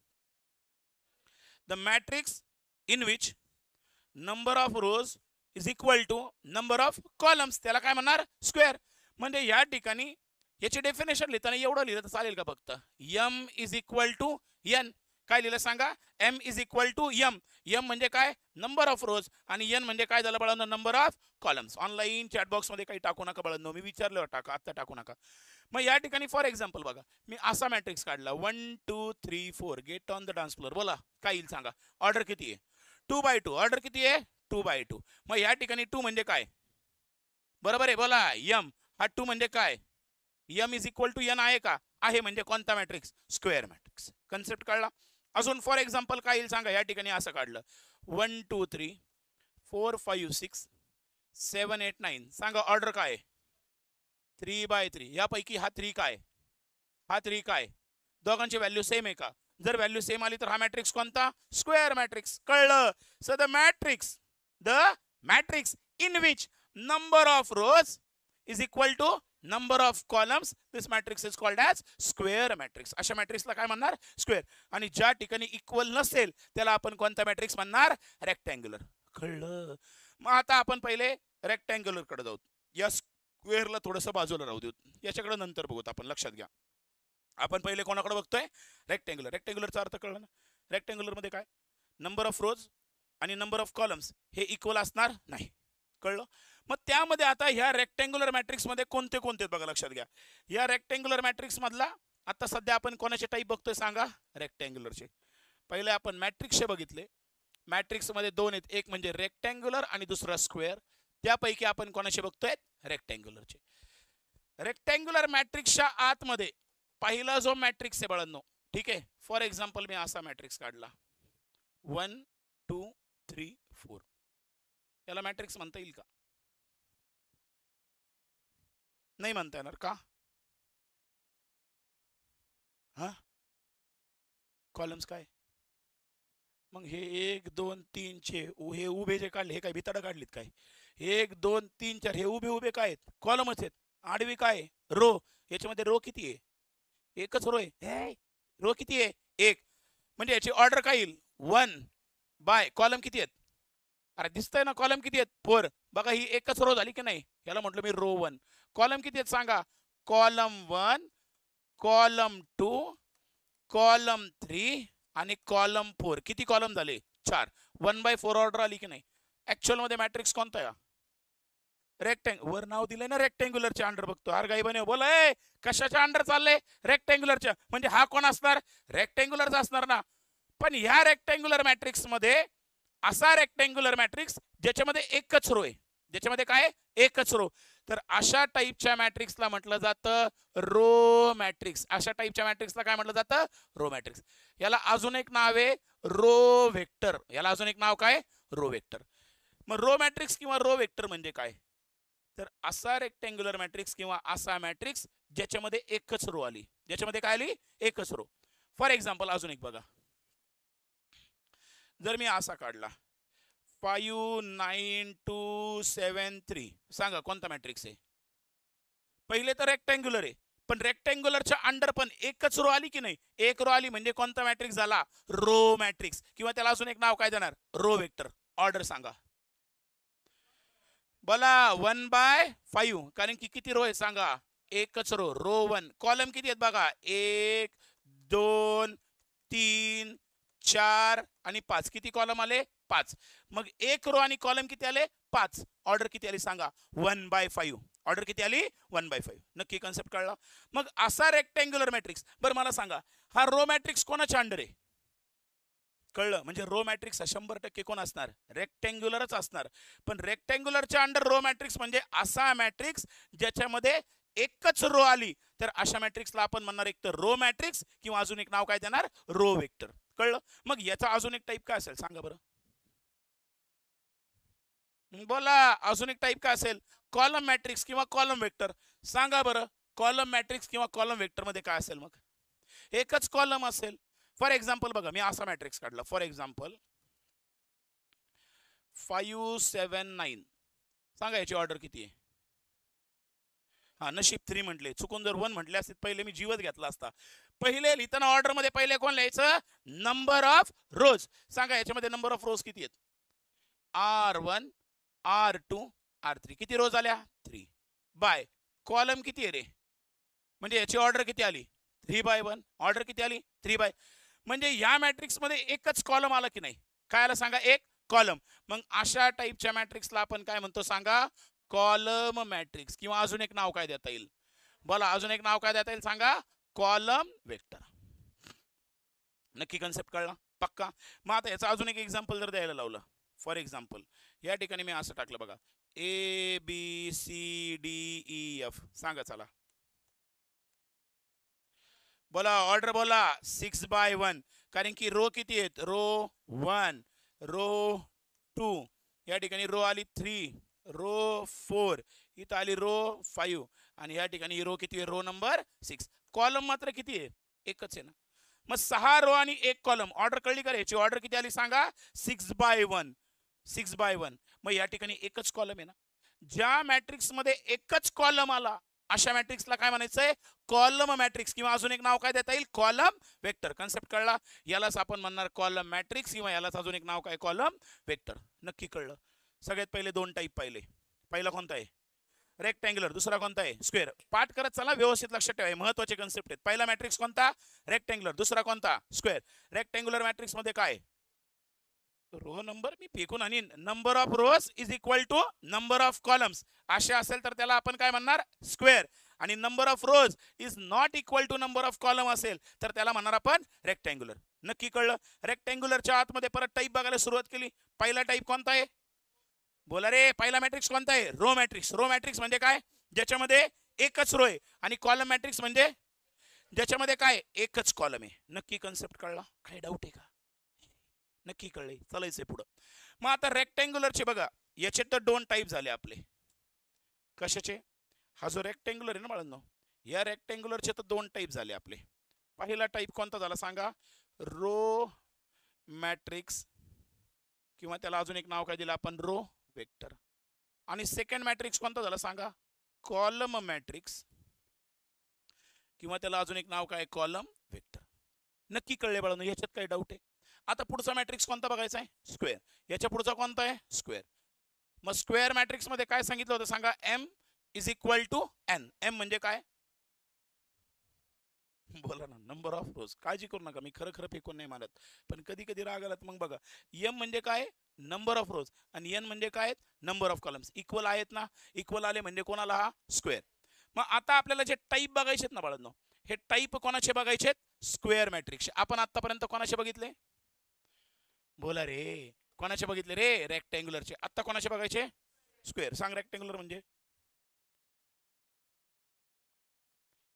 the matrix in which number of rows is equal to number of columns, त्याला काय म्हणणार स्क्वेअर. म्हणजे या ठिकाणी याची डेफिनेशन लिहिताना एवढं लिहिलं तर चालेल का, फक्त m is equal to n. काय लिहिलं सांगा, m is equal to m. m म्हणजे काय नंबर ऑफ रोज आणि n म्हणजे काय झालं बाळांनो number of columns. Online chat box मध्ये काही टाकू नका बाळांनो, मी विचारल्यावर टाका, आता टाकू नका. मग या ठिकाणी फॉर एक्झाम्पल बघा, मी असा मॅट्रिक्स काढला 1 2 3 4 get on the dance floor. बोला काय येईल सांगा, ऑर्डर किती आहे 2x2. ऑर्डर किती आहे 2x2. मग या ठिकाणी 2 म्हणजे काय, बरोबर आहे बोला m. हा 2 म्हणजे काय, m is equal to n आहे का, आहे, म्हणजे कोणता मॅट्रिक्स स्क्वेअर मॅट्रिक्स. कन्सेप्ट कळला. अजून फॉर एक्झाम्पल काय येईल सांगा, या ठिकाणी असं काढलं 1 2 3 4 5 6 7 8 9. सांगा ऑर्डर काय 3x3. यापैकी हा 3 काय, हा 3 काय, दोघांची व्हॅल्यू सेम आहे का, जर व्हॅल्यू सेम आली तर हा मॅट्रिक्स कोणता स्क्वेअर मॅट्रिक्स. कळलं. So the matrix in which number of rows is equal to number of columns, this matrix is called as square matrix. अशा मॅट्रिक्सला काय म्हणणार स्क्वेअर. आणि ज्या ठिकाणी इक्वल नसेल त्याला आपण कोणता मॅट्रिक्स म्हणणार रेक्टँग्युलर. कळलं. मग आता आपण पहिले रेक्टँग्युलर कडे जाऊ, या स्क्वेअरला थोडंसं बाजूला राहू देऊ, याच्याकडे नंतर बघूत आपण. लक्षात घ्या, आपण पहिले कोणाकडे बघतोय रेक्टँग्युलर. रेक्टँग्युलरचा अर्थ कळला ना, रेक्टँग्युलर मध्ये काय नंबर ऑफ रोज आणि नंबर ऑफ कॉलम्स हे इक्वल असणार नाही. कळलं. मग त्यामध्ये आता ह्या रेक्टँग्युलर मॅट्रिक्स मध्ये कोणते कोणते बघा, लक्षात घ्या. या रेक्टँग्युलर मॅट्रिक्स मधला आता सध्या आपण कोणाचे टाईप बघतोय सांगा रेक्टँग्युलरचे. पहिले आपण मॅट्रिक्सचे बघितले. मॅट्रिक्स मध्ये दोन आहेत, एक म्हणजे रेक्टँग्युलर आणि दुसरा स्क्वेअर. त्यापैकी आपण कोणाचे बघतोय रेक्टँग्युलरचे. रेक्टँग्युलर मॅट्रिक्सच्या आतमध्ये पहिला जो मॅट्रिक्स आहे बाळांनो, ठीक आहे, फॉर एक्झाम्पल मी असा मॅट्रिक्स काढला 1 2 3 4. याला मॅट्रिक्स म्हणता येईल का, नाही म्हणता येणार का, हा कॉलम्स काय, मग हे 1 2 3 चे हे उभे जे काढले हे काय भिताडं काढलीत काय, 1 2 3 4 हे उभे उभे काय आहेत कॉलमच आहेत. आडवी काय रो, याच्यामध्ये रो किती आहे एकच रो आहे. रो किती आहे 1, म्हणजे याची ऑर्डर काय येईल 1 बाय कॉलम किती आहेत, अरे दिसतंय ना कॉलम किती आहेत 4. बघा ही एकच रो झाली की नाही, याला म्हटलं मी रो 1. कॉलम किती आहेत सांगा, कॉलम 1 कॉलम 2 कॉलम 3 आणि कॉलम 4. किती कॉलम झाले 4. 1/4 ऑर्डर आली की नाही. ऍक्च्युअल मध्ये मॅट्रिक्स कोणता आहे वर नाव दिलंय ना रेक्टँग्युलरच्या अंडर बघतो. अरे गाई बने बोल कशाच्या अंडर चाललंय रेक्टँग्युलरच्या, म्हणजे हा कोण असणार रेक्टँग्युलरचा असणार ना. पण ह्या रेक्टँग्युलर मॅट्रिक्स मध्ये असा रेक्टँग्युलर मॅट्रिक्स ज्याच्यामध्ये एकच रो आहे, ज्याच्यामध्ये काय एकच रो, तर अशा टाईपच्या मॅट्रिक्सला म्हटलं जातं रो मॅट्रिक्स. अशा टाईपच्या मॅट्रिक्सला काय म्हटलं जातं रो मॅट्रिक्स. याला अजून एक नाव आहे रो वेक्टर. याला अजून एक नाव काय रो वेक्टर. मग रो मॅट्रिक्स किंवा रो वेक्टर म्हणजे काय, तर असा रेक्टँग्युलर मॅट्रिक्स किंवा असा मॅट्रिक्स ज्याच्यामध्ये एकच रो आली, ज्याच्यामध्ये काय आली एकच रो. फॉर एक्झाम्पल अजून एक बघा, जर मी असा काढला 5 9 2 7 3. सांगा कोणता मॅट्रिक्स आहे. पहिले तर रेक्टँग्युलर आहे, पण रेक्टँग्युलरच्या अंडर पण एकच रो आली की नाही, एक रो आली म्हणजे कोणता मॅट्रिक्स झाला रो मॅट्रिक्स, किंवा त्याला अजून एक नाव काय देणार रो वेक्टर. ऑर्डर सांगा बोला 1/5, कारण की किती रो आहे सांगा एकच रो 1. कॉलम किती आहेत बघा 1 2 3 4 आणि 5 किती कॉलम आले 5. मग एक रो आणि कॉलम किती आले 5. ऑर्डर किती आली सांगा 1/5. ऑर्डर किती आली 1/5. नक्की कन्सेप्ट कळला. मग असा रेक्टँग्युलर मॅट्रिक्स. बरं मला सांगा हा रो मॅट्रिक्स कोणाच्या अंडर आहे. कळलं. म्हणजे रो मॅट्रिक्स 100% कोण असणार रेक्टँग्युलरच असणार. पण रेक्टँग्युलरच्या अंडर रो मॅट्रिक्स म्हणजे असा मॅट्रिक्स ज्याच्यामध्ये एकच रो आली तर अशा मॅट्रिक्सला आपण म्हणणार एक तर रो मॅट्रिक्स किंवा अजून एक नाव काय देणार रो वेक्टर. कळलं. मग याचा अजून एक टाईप काय असेल सांगा बरं. बोला अजून एक टाईप काय असेल कॉलम मॅट्रिक्स किंवा कॉलम वेक्टर. सांगा बरं कॉलम मॅट्रिक्स किंवा कॉलम वेक्टर मध्ये काय असेल मग एकच कॉलम असेल. फॉर एक्झाम्पल बघा मी असा मॅट्रिक्स काढला फॉर एक्झाम्पल 5 7 9. सांगा याची ऑर्डर किती आहे. हा नशीब 3 म्हटले चुकून जर 1 म्हटले असते पहिले मी जीवच घेतला असता. पहिले लिहिताना ऑर्डर मध्ये पहिले कोण लिहायचं नंबर ऑफ रोज. सांगा याच्यामध्ये नंबर ऑफ रोज किती आहेत R1 R2 R3 किती रोज आल्या 3 बाय कॉलम किती आहे रे म्हणजे याची ऑर्डर किती आली 3/1. ऑर्डर किती आली 3/. म्हणजे या मॅट्रिक्स मध्ये एकच कॉलम आला की नाही काय आला सांगा एक कॉलम. मग अशा टाईपच्या मॅट्रिक्सला आपण काय म्हणतो सांगा कॉलम मॅट्रिक्स किंवा अजून एक नाव काय देता येईल. बोला अजून एक नाव काय देता येईल सांगा कॉलम वेक्टर. नक्की कन्सेप्ट कळला पक्का. मग आता याचा अजून एक एक्झाम्पल जर द्यायला लावलं फॉर एक्झाम्पल या ठिकाणी मी असं टाकलं बघा ABCDEF. सांगा चला बोला ऑर्डर बोला 6/1. कारण की रो किती आहेत रो 1 रो 2 या ठिकाणी रो आली 3 रो 4 इथं आली रो 5 आणि या ठिकाणी रो किती आहे रो नंबर 6. कॉलम मात्र किती आहे एकच आहे ना. मग 6 रो आणि 1 कॉलम. ऑर्डर कळली का याची ऑर्डर किती आली सांगा 6/1. 6/1. मग या ठिकाणी एकच कॉलम आहे ना. ज्या मॅट्रिक्स मध्ये एकच कॉलम आला अशा मॅट्रिक्सला काय म्हणायचंय कॉलम मॅट्रिक्स किंवा अजून एक नाव काय देता येईल कॉलम वेक्टर. कन्सेप्ट कळला. यालाच आपण म्हणणार कॉलम मॅट्रिक्स किंवा यालाच अजून एक नाव काय कॉलम वेक्टर. नक्की कळलं. सगळ्यात पहिले दोन टाईप पाहिले. पहिला कोणता आहे रेक्टँग्युलर दुसरा कोणता आहे स्क्वेअर. पाठ करत चला व्यवस्थित लक्षात ठेवा महत्वाचे कन्सेप्ट आहेत. पहिला मॅट्रिक्स कोणता रेक्टँग्युलर दुसरा कोणता स्क्वेअर. रेक्टँग्युलर मॅट्रिक्स मध्ये काय रो नंबर मी फेकून आणि number of rows is equal to number of columns असे असेल तर त्याला आपण काय म्हणणार स्क्वेअर. आणि number of rows is not equal to number of column असेल तर त्याला म्हणणार आपण रेक्टँग्युलर. नक्की कळलं. रेक्टँग्युलरच्या आतमध्ये परत टाईप बघायला सुरुवात केली. पहिला टाईप कोणता आहे बोला रे पहिला मॅट्रिक्स कोणता आहे रो मॅट्रिक्स. रो मॅट्रिक्स म्हणजे काय ज्याच्यामध्ये एकच रो आहे आणि कॉलम मॅट्रिक्स म्हणजे ज्याच्यामध्ये काय एकच कॉलम आहे. नक्की कन्सेप्ट कळला काही डाऊट आहे का नक्की कळले चालायचंय पुढं. मग आता रेक्टँग्युलरचे बघा याचे तर दोन टाईप झाले आपले. कशाचे हा जो रेक्टँग्युलर आहे ना बाळांनो या रेक्टँग्युलरचे तर दोन टाईप झाले आपले. पहिला टाईप कोणता झाला सांगा रो मॅट्रिक्स किंवा त्याला अजून एक नाव काय दिलं आपण रो वेक्टर. आणि सेकंड मॅट्रिक्स कोणता झाला सांगा कॉलम मॅट्रिक्स किंवा त्याला अजून एक नाव काय कॉलम वेक्टर. नक्की कळले बाळांनो याच्यात काही डाऊट आहे. आता पुढचा मॅट्रिक्स कोणता बघायचा आहे स्क्वेअर. याच्या पुढचा कोणता आहे स्क्वेअर. मग स्क्वेअर मॅट्रिक्स मध्ये काय सांगितलं होतं सांगा M is equal to N. M म्हणजे काय बोला ना नंबर ऑफ रोज. काळजी करू नका मी खरं खरं फेकून नाही मारत पण कधी कधी राग आलात मग बघा M म्हणजे काय नंबर ऑफ रोज आणि N म्हणजे काय नंबर ऑफ कॉलम्स. इक्वल आहेत ना इक्वल आले म्हणजे कोणाला हा स्क्वेअर. मग आता आपल्याला जे टाईप बघायचे ना बाळांनो हे टाईप कोणाचे बघायचे स्क्वेअर मॅट्रिक्स. आपण आतापर्यंत कोणाचे बघितले बोला रे कोणाचे बघितले रे रेक्टँग्युलरचे. आता कोणाचे बघायचे स्क्वेअर. सांग रेक्टँग्युलर म्हणजे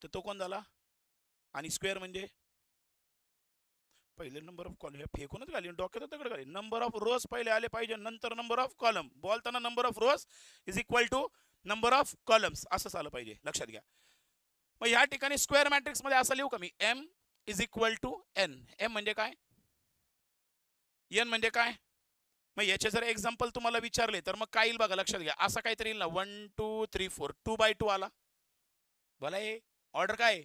तर तो कोण झाला आणि स्क्वेअर म्हणजे पहिले नंबर ऑफ कॉलम फेकूनच घाली डोक्यात दगड घाली. नंबर ऑफ रोज पहिले आले पाहिजे नंतर नंबर ऑफ कॉलम. बोलताना number of rows is equal to number of columns असं आलं पाहिजे लक्षात घ्या. मग या ठिकाणी स्क्वेअर मॅट्रिक्स मध्ये असं लिहू का मी M is equal to N. M म्हणजे काय N म्हणजे काय. मग याचे जर एक्झाम्पल तुम्हाला विचारले तर मग काय येईल बघा लक्षात घ्या. असं काहीतरी येईल ना 1 2 3 4 2/2 आला. बोला हे ऑर्डर काय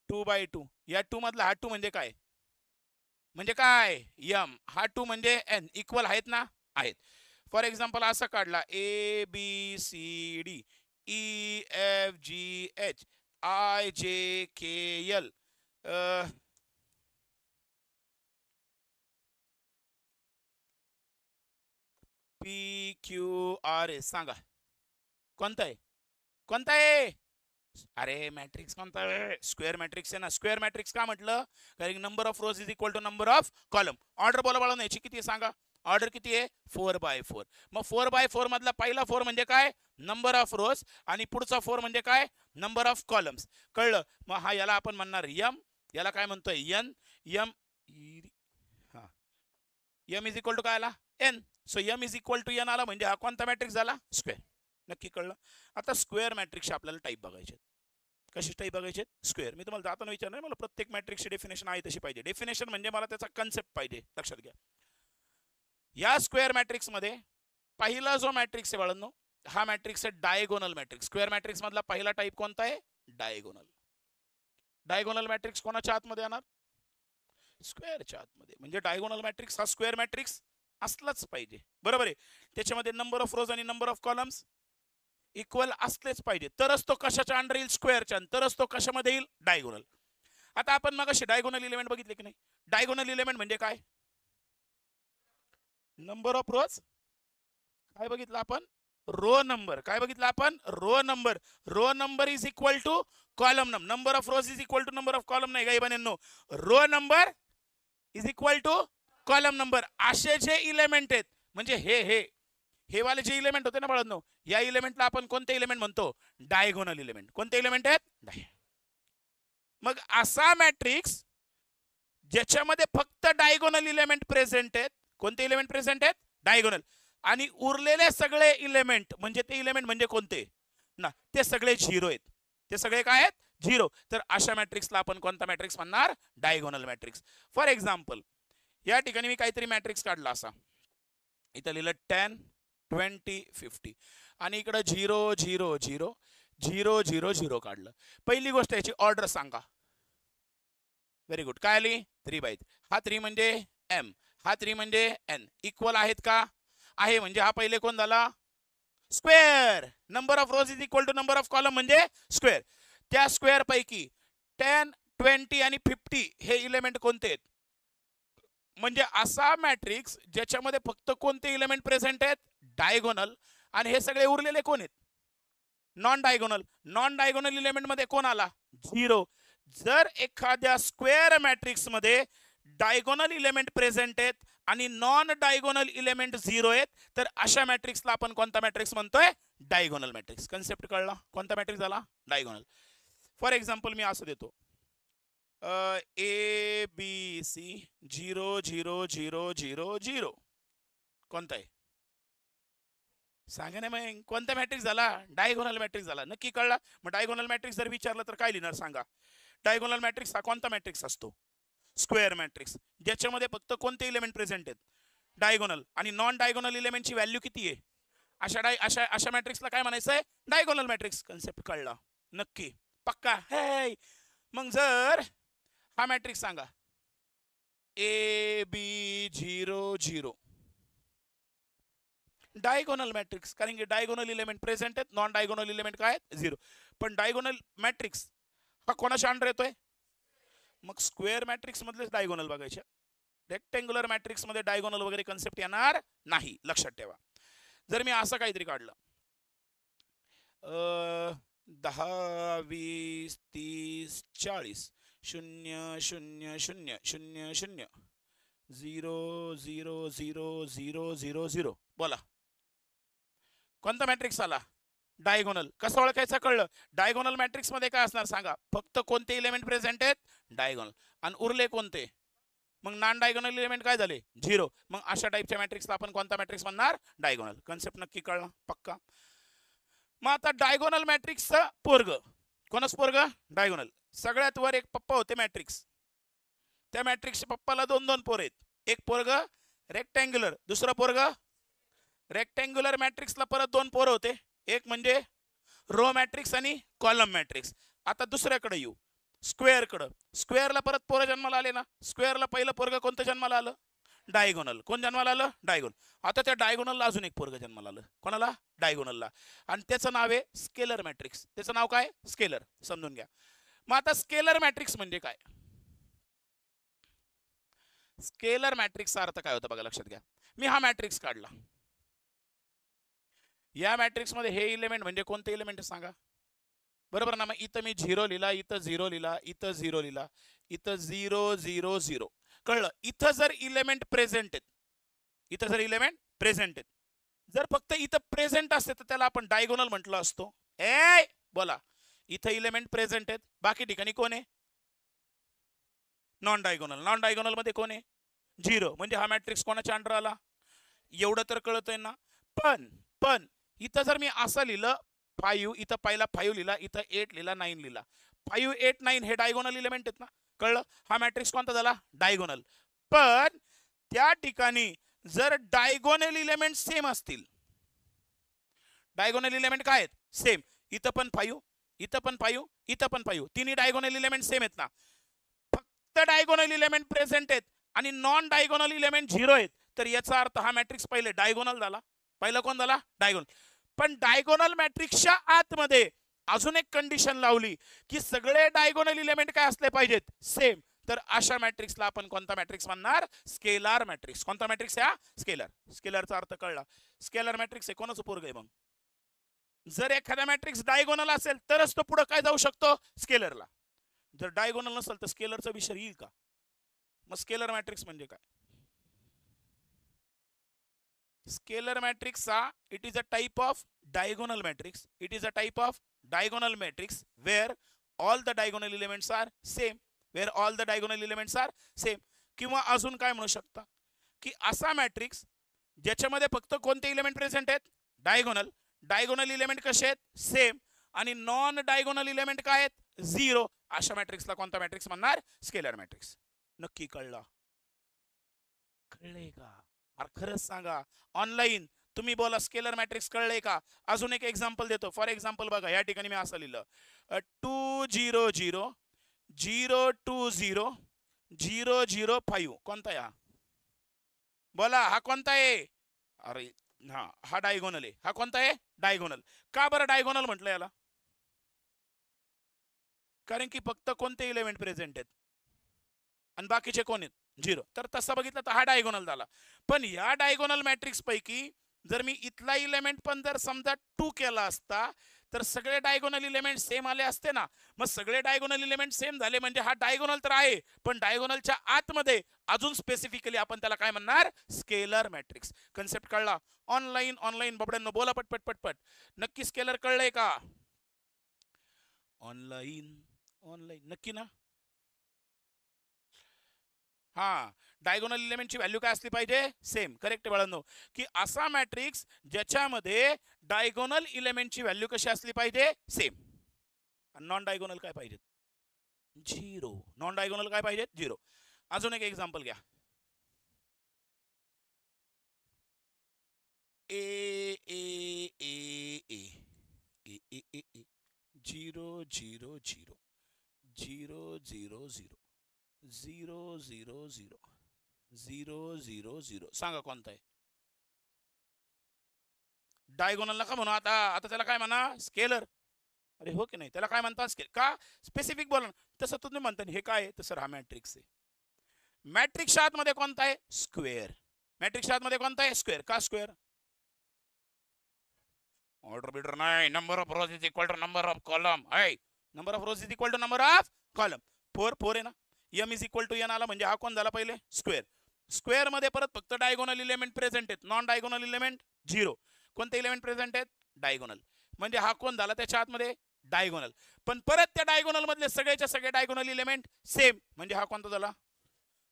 2/2. या 2 मधला हा 2 म्हणजे काय M हा 2 म्हणजे N. इक्वल आहेत ना आहेत. फॉर एक्झाम्पल असा काढला ABCD EFGH IJKL PQRS सांगा कोणता आहे कोणता आहे अरे मॅट्रिक्स कोणता आहे स्क्वेअर मॅट्रिक्स आहे ना स्क्वेअर मॅट्रिक्स का म्हटलं कारण number of rows is equal to number of column order बोला बाळा याची किती आहे सांगा ऑर्डर किती आहे 4/4 मग 4/4 मधला पहिला 4 म्हणजे काय नंबर ऑफ रोज आणि पुढचा 4 म्हणजे काय नंबर ऑफ कॉलम्स कळलं मग हा याला आपण म्हणणार यम याला काय म्हणतोय एन यम हा यम इज इक्वल टू काय आला N so M is equal to N आला म्हणजे हा कोणता मॅट्रिक्स झाला स्क्वेअर नक्की कळलं आता स्क्वेअर मॅट्रिक्सचे आपल्याला टाईप बघायचे कशी टाईप बघायचे स्क्वेअर मी तुम्हाला जाताना विचारणार मला प्रत्येक मॅट्रिक्सची डेफिनेशन आहे तशी पाहिजे डेफिनेशन म्हणजे मला त्याचा कन्सेप्ट पाहिजे लक्षात घ्या या स्क्वेअर मॅट्रिक्स मध्ये पहिला जो मॅट्रिक्स आहे बाळांनो हा मॅट्रिक्स आहे डायगोनल मॅट्रिक्स स्क्वेअर मॅट्रिक्स मधला पहिला टाईप कोणता आहे डायगोनल डायगोनल मॅट्रिक्स कोणाच्या आतमध्ये येणार स्क्वेअरच्या आतमध्ये म्हणजे डायगोनल मॅट्रिक्स हा स्क्वेअर मॅट्रिक्स असलाच पाहिजे बरोबर आहे त्याच्यामध्ये नंबर ऑफ रोज आणि नंबर ऑफ कॉलम्स इक्वल असलेच पाहिजे तरच तो कशाच्या अंडर येईल स्क्वेअरच्या तरच तो कशामध्ये येईल डायगोनल आता आपण मग असे डायगोनल इलेमेंट बघितले की नाही डायगोनल इलेमेंट म्हणजे काय नंबर ऑफ रोज काय बघितलं आपण रो नंबर काय बघितलं आपण row number is equal to column number of rows is equal to number of column नाही काही बनेनो row number is equal to column number असे जे इलेमेंट आहेत म्हणजे हे वाले जे इलेमेंट होते ना बाळांनो या इलेमेंटला आपण कोणते इलेमेंट म्हणतो डायगोनल इलेमेंट कोणते इलेमेंट आहेत मग असा मॅट्रिक्स ज्याच्यामध्ये फक्त डायगोनल इलेमेंट प्रेझेंट आहेत कोणते इलेमेंट प्रेझेंट आहेत डायगोनल आणि उरलेले सगळे इलेमेंट म्हणजे ते इलेमेंट म्हणजे कोणते ना ते सगळे झिरो आहेत ते सगळे काय आहेत झिरो तर अशा मॅट्रिक्सला आपण कोणता मॅट्रिक्स म्हणणार डायगोनल मॅट्रिक्स फॉर एक्झाम्पल या ठिकाणी मी काहीतरी मॅट्रिक्स काढला असा इथं लिहिलं 10 20 50 आणि इकडं 0 0 0 0 0 0 काढलं पहिली गोष्ट याची ऑर्डर सांगा व्हेरी गुड काय आली 3/3 हा 3 म्हणजे एम हा 3 म्हणजे एन इक्वल आहेत का आहे म्हणजे हा पहिले कोण झाला square number of rows is equal to number of column म्हणजे स्क्वेअर त्या स्क्वेअर पैकी 10 20 आणि 50 हे इलेमेंट कोणते आहेत म्हणजे असा मॅट्रिक्स ज्याच्यामध्ये फक्त कोणते इलेमेंट प्रेझेंट आहेत डायगोनल आणि हे सगळे उरलेले कोण आहेत नॉन डायगोनल इलेमेंट मध्ये कोण आला 0 जर एखाद्या स्क्वेअर मॅट्रिक्स मध्ये डायगोनल इलेमेंट प्रेझेंट आहेत आणि नॉन डायगोनल इलेमेंट 0 आहेत तर अशा मॅट्रिक्सला आपण कोणता मॅट्रिक्स म्हणतोय डायगोनल मॅट्रिक्स कन्सेप्ट कळला कोणता मॅट्रिक्स झाला डायगोनल फॉर एक्झाम्पल मी असं देतो ABC 0 0 0 0 0 कोणता आहे सांगा ना मग कोणता मॅट्रिक्स झाला डायगोनल मॅट्रिक्स झाला नक्की कळला मग डायगोनल मॅट्रिक्स जर विचारलं तर काय लिहिणार सांगा डायगोनल मॅट्रिक्स हा कोणता मॅट्रिक्स असतो स्क्वेअर मॅट्रिक्स ज्याच्यामध्ये फक्त कोणते इलेमेंट प्रेझेंट आहेत डायगोनल आणि नॉन डायगोनल इलेमेंटची व्हॅल्यू किती आहे अशा मॅट्रिक्सला काय म्हणायचं आहे डायगोनल मॅट्रिक्स कन्सेप्ट कळला नक्की पक्का हे मग जर हा मॅट्रिक्स सांगा AB00 डायगोनल मॅट्रिक्स कारण की डायगोनल इलेमेंट प्रेझेंट आहेत नॉन डायगोनल इलेमेंट काय आहेत 0 पण डायगोनल मॅट्रिक्स हा कोणाच्या अंडर येतोय मग स्क्वेअर मॅट्रिक्स मधलेच डायगोनल बघायचे रेक्टेंग्युलर मॅट्रिक्स मध्ये डायगोनल वगैरे कन्सेप्ट येणार नाही लक्षात ठेवा जर मी असं काहीतरी काढलं 10 20 30 40 0 0 0 0 0 0 0 0 0 0 0 बोला कोणता मॅट्रिक्स आला डायगोनल कसं ओळखायचं कळलं डायगोनल मॅट्रिक्स मध्ये काय असणार सांगा फक्त कोणते इलेमेंट प्रेझेंट आहेत डायगोनल आणि उरले कोणते मग नॉन डायगोनल इलेमेंट काय झाले 0 मग अशा टाइपच्या मॅट्रिक्सला आपण कोणता मॅट्रिक्स म्हणणार डायगोनल कन्सेप्ट नक्की कळला पक्का मग आता डायगोनल मॅट्रिक्सचं पोरग कोणाच पोरग डायगोनल सगळ्यात वर एक पप्पा होते मॅट्रिक्स त्या मॅट्रिक्सच्या पप्पाला 2 पोर आहेत एक पोरग रेक्टँग्युलर दुसरा पोरग रेक्टँग्युलर मॅट्रिक्सला परत 2 पोर होते एक म्हणजे रो मॅट्रिक्स आणि कॉलम मॅट्रिक्स आता दुसऱ्याकडे येऊ स्क्वेअरकडे स्क्वेअरला परत पोरं जन्माला आले ना स्क्वेअरला पहिलं पोरग कोणतं जन्माला आलं डायगोनल कोण जन्माला आलं डायगोनल आता त्या डायगोनलला अजून एक पोरग जन्माला आलं कोणाला डायगोनलला आणि त्याचं नाव आहे स्केलर मॅट्रिक्स त्याचं नाव काय स्केलर समजून घ्या मग आता स्केलर मॅट्रिक्स म्हणजे काय स्केलर मॅट्रिक्सचा अर्थ काय होता बघा लक्षात घ्या मी हा मॅट्रिक्स काढला या मॅट्रिक्स मध्ये हे इलेमेंट म्हणजे कोणते इलेमेंट सांगा बरोबर ना. मग इथं मी 0 लिहिला, इथं 0 लिहिला, इथं 0 लिहिला, इथं 0 0 0. कळलं. इथं जर इलेमेंट प्रेझेंट आहेत, इथं जर इलेमेंट प्रेझेंट आहेत, जर फक्त इथं प्रेझेंट असते तर त्याला आपण डायगोनल म्हटलं असतो. बोला. इथं इलेमेंट प्रेझेंट आहेत, बाकी ठिकाणी कोण आहे नॉन डायगोनल. नॉन डायगोनल मध्ये कोण आहे 0. म्हणजे हा मॅट्रिक्स कोणाच्या अंडर आला एवढं तर कळतंय ना. पण पण इथं जर मी असं लिहिलं 5, इथं पहिला 5 लिहिला, इथं 8 लिहिला, 9 लिहिला, 5 8 9 हे डायगोनल इलेमेंट आहेत ना. कळलं. हा मॅट्रिक्स कोणता झाला डायगोनल. पण त्या ठिकाणी जर डायगोनल इलेमेंट सेम असतील, डायगोनल इलेमेंट काय आहेत सेम, इथं पण 5, इथं पण 5, इथं पण 5, तिन्ही डायगोनल इलेमेंट सेम आहेत ना. फक्त डायगोनल इलेमेंट प्रेझेंट आहेत आणि नॉन डायगोनल इलेमेंट 0 आहेत, तर याचा अर्थ हा मॅट्रिक्स पहिले डायगोनल झाला. पहिला कोण झाला डायगोनल. पण डायगोनल मॅट्रिक्सच्या आतमध्ये अजून एक कंडिशन लावली की सगळे डायगोनल इलेमेंट काय असले पाहिजेत सेम. तर अशा मॅट्रिक्सला आपण कोणता मॅट्रिक्स म्हणणार स्केलार मॅट्रिक्स. कोणता मॅट्रिक्स आहे स्केलर. स्केलरचा अर्थ कळला. स्केलर मॅट्रिक्स आहे कोणाचं पोरग आहे. मग जर एखादा मॅट्रिक्स डायगोनल असेल तरच तो पुढे काय जाऊ शकतो स्केलरला. जर डायगोनल नसेल तर स्केलरचा विषय येईल का. मग स्केलर मॅट्रिक्स म्हणजे काय. Scalar matrix it is a type of diagonal matrix. It is a type of diagonal matrix where all the diagonal elements are same. Where all the diagonal elements are same. किंवा अजून काय म्हणू शकता की असा matrix ज्याच्यामध्ये फक्त कोणते इलेमेंट प्रेझेंट आहेत डायगोनल. डायगोनल इलेमेंट कसे आहेत सेम आणि नॉन डायगोनल इलेमेंट काय आहेत 0. अशा मॅट्रिक्सला कोणता मॅट्रिक्स म्हणणार स्केलर मॅट्रिक्स. नक्की कळला. कळले का. अरे खरंच सांगा ऑनलाईन तुम्ही बोला स्केलर मॅट्रिक्स कळले का. अजून एक एक्झाम्पल देतो. फॉर एक्झाम्पल बघा या ठिकाणी मी असं लिहिलं 2 0 0 0 2 0 0 0 5. कोणता या बोला हा कोणता आहे. अरे हा डायगोनल आहे. हा कोणता आहे डायगोनल. का बरं डायगोनल म्हटलं याला. कारण की फक्त कोणते इलेमेंट प्रेझेंट आहेत आणि बाकीचे कोण आहेत 0. तर तसं बघितलं तर हा डायगोनल झाला. पण या डायगोनल मॅट्रिक्स पैकी जर मी इथला इलेमेंट पण जर समजा 2 केला असता तर सगळे डायगोनल इलेमेंट सेम आले असते ना. मग सगळे डायगोनल इलेमेंट सेम झाले म्हणजे हा डायगोनल तर आहे पण डायगोनलच्या आतमध्ये अजून स्पेसिफिकली आपण त्याला काय म्हणणार स्केलर मॅट्रिक्स. कन्सेप्ट कळला. ऑनलाईन ऑनलाईन बाबड्यांनो बोला पटपट पटपट. नक्की स्केलर कळलंय का ऑनलाईन ऑनलाईन नक्की ना. हा डायगोनल इलेमेंटची व्हॅल्यू काय असली पाहिजे सेम. करेक्ट बाळांनो की असा मॅट्रिक्स ज्याच्यामध्ये डायगोनल इलेमेंटची व्हॅल्यू कशी असली पाहिजे सेम. नॉन डायगोनल काय पाहिजे 0. नॉन डायगोनल काय पाहिजे 0. अजून एक एक्झाम्पल घ्या. ए ए ए ए ए ए ए ए 0 0 0 0 0 0 0 0 0 0 0 0. सांगा कोणता आहे डायगोनल. नका म्हणू आता. आता त्याला काय म्हणा स्केलर. अरे हो की नाही त्याला काय म्हणतात स्केल का स्पेसिफिक बोला. तसं तुम्ही म्हणता हे काय आहे तसं हा मॅट्रिक्स आहे. मॅट्रिक्स आतमध्ये कोणता आहे स्क्वेअर. मॅट्रिक्स आतमध्ये कोणता आहे स्क्वेअर. का स्क्वेअर ऑर्डर बिल्डर नाही. Number of rows is equal to number of column. आहे number of rows is equal to number of column. 4 4 आहे ना. M is equal to N आला म्हणजे हा कोण झाला पहिले स्क्वेअर. स्क्वेअर मध्ये परत फक्त डायगोनल इलेमेंट प्रेझेंट आहेत. Non diagonal element 0. कोणते इलेमेंट प्रेझेंट आहेत डायगोनल म्हणजे हा कोण झाला त्याच्या आतमध्ये डायगोनल. पण परत त्या डायगोनल मधले सगळेच्या सगळे डायगोनल इलेमेंट सेम म्हणजे हा कोणता झाला.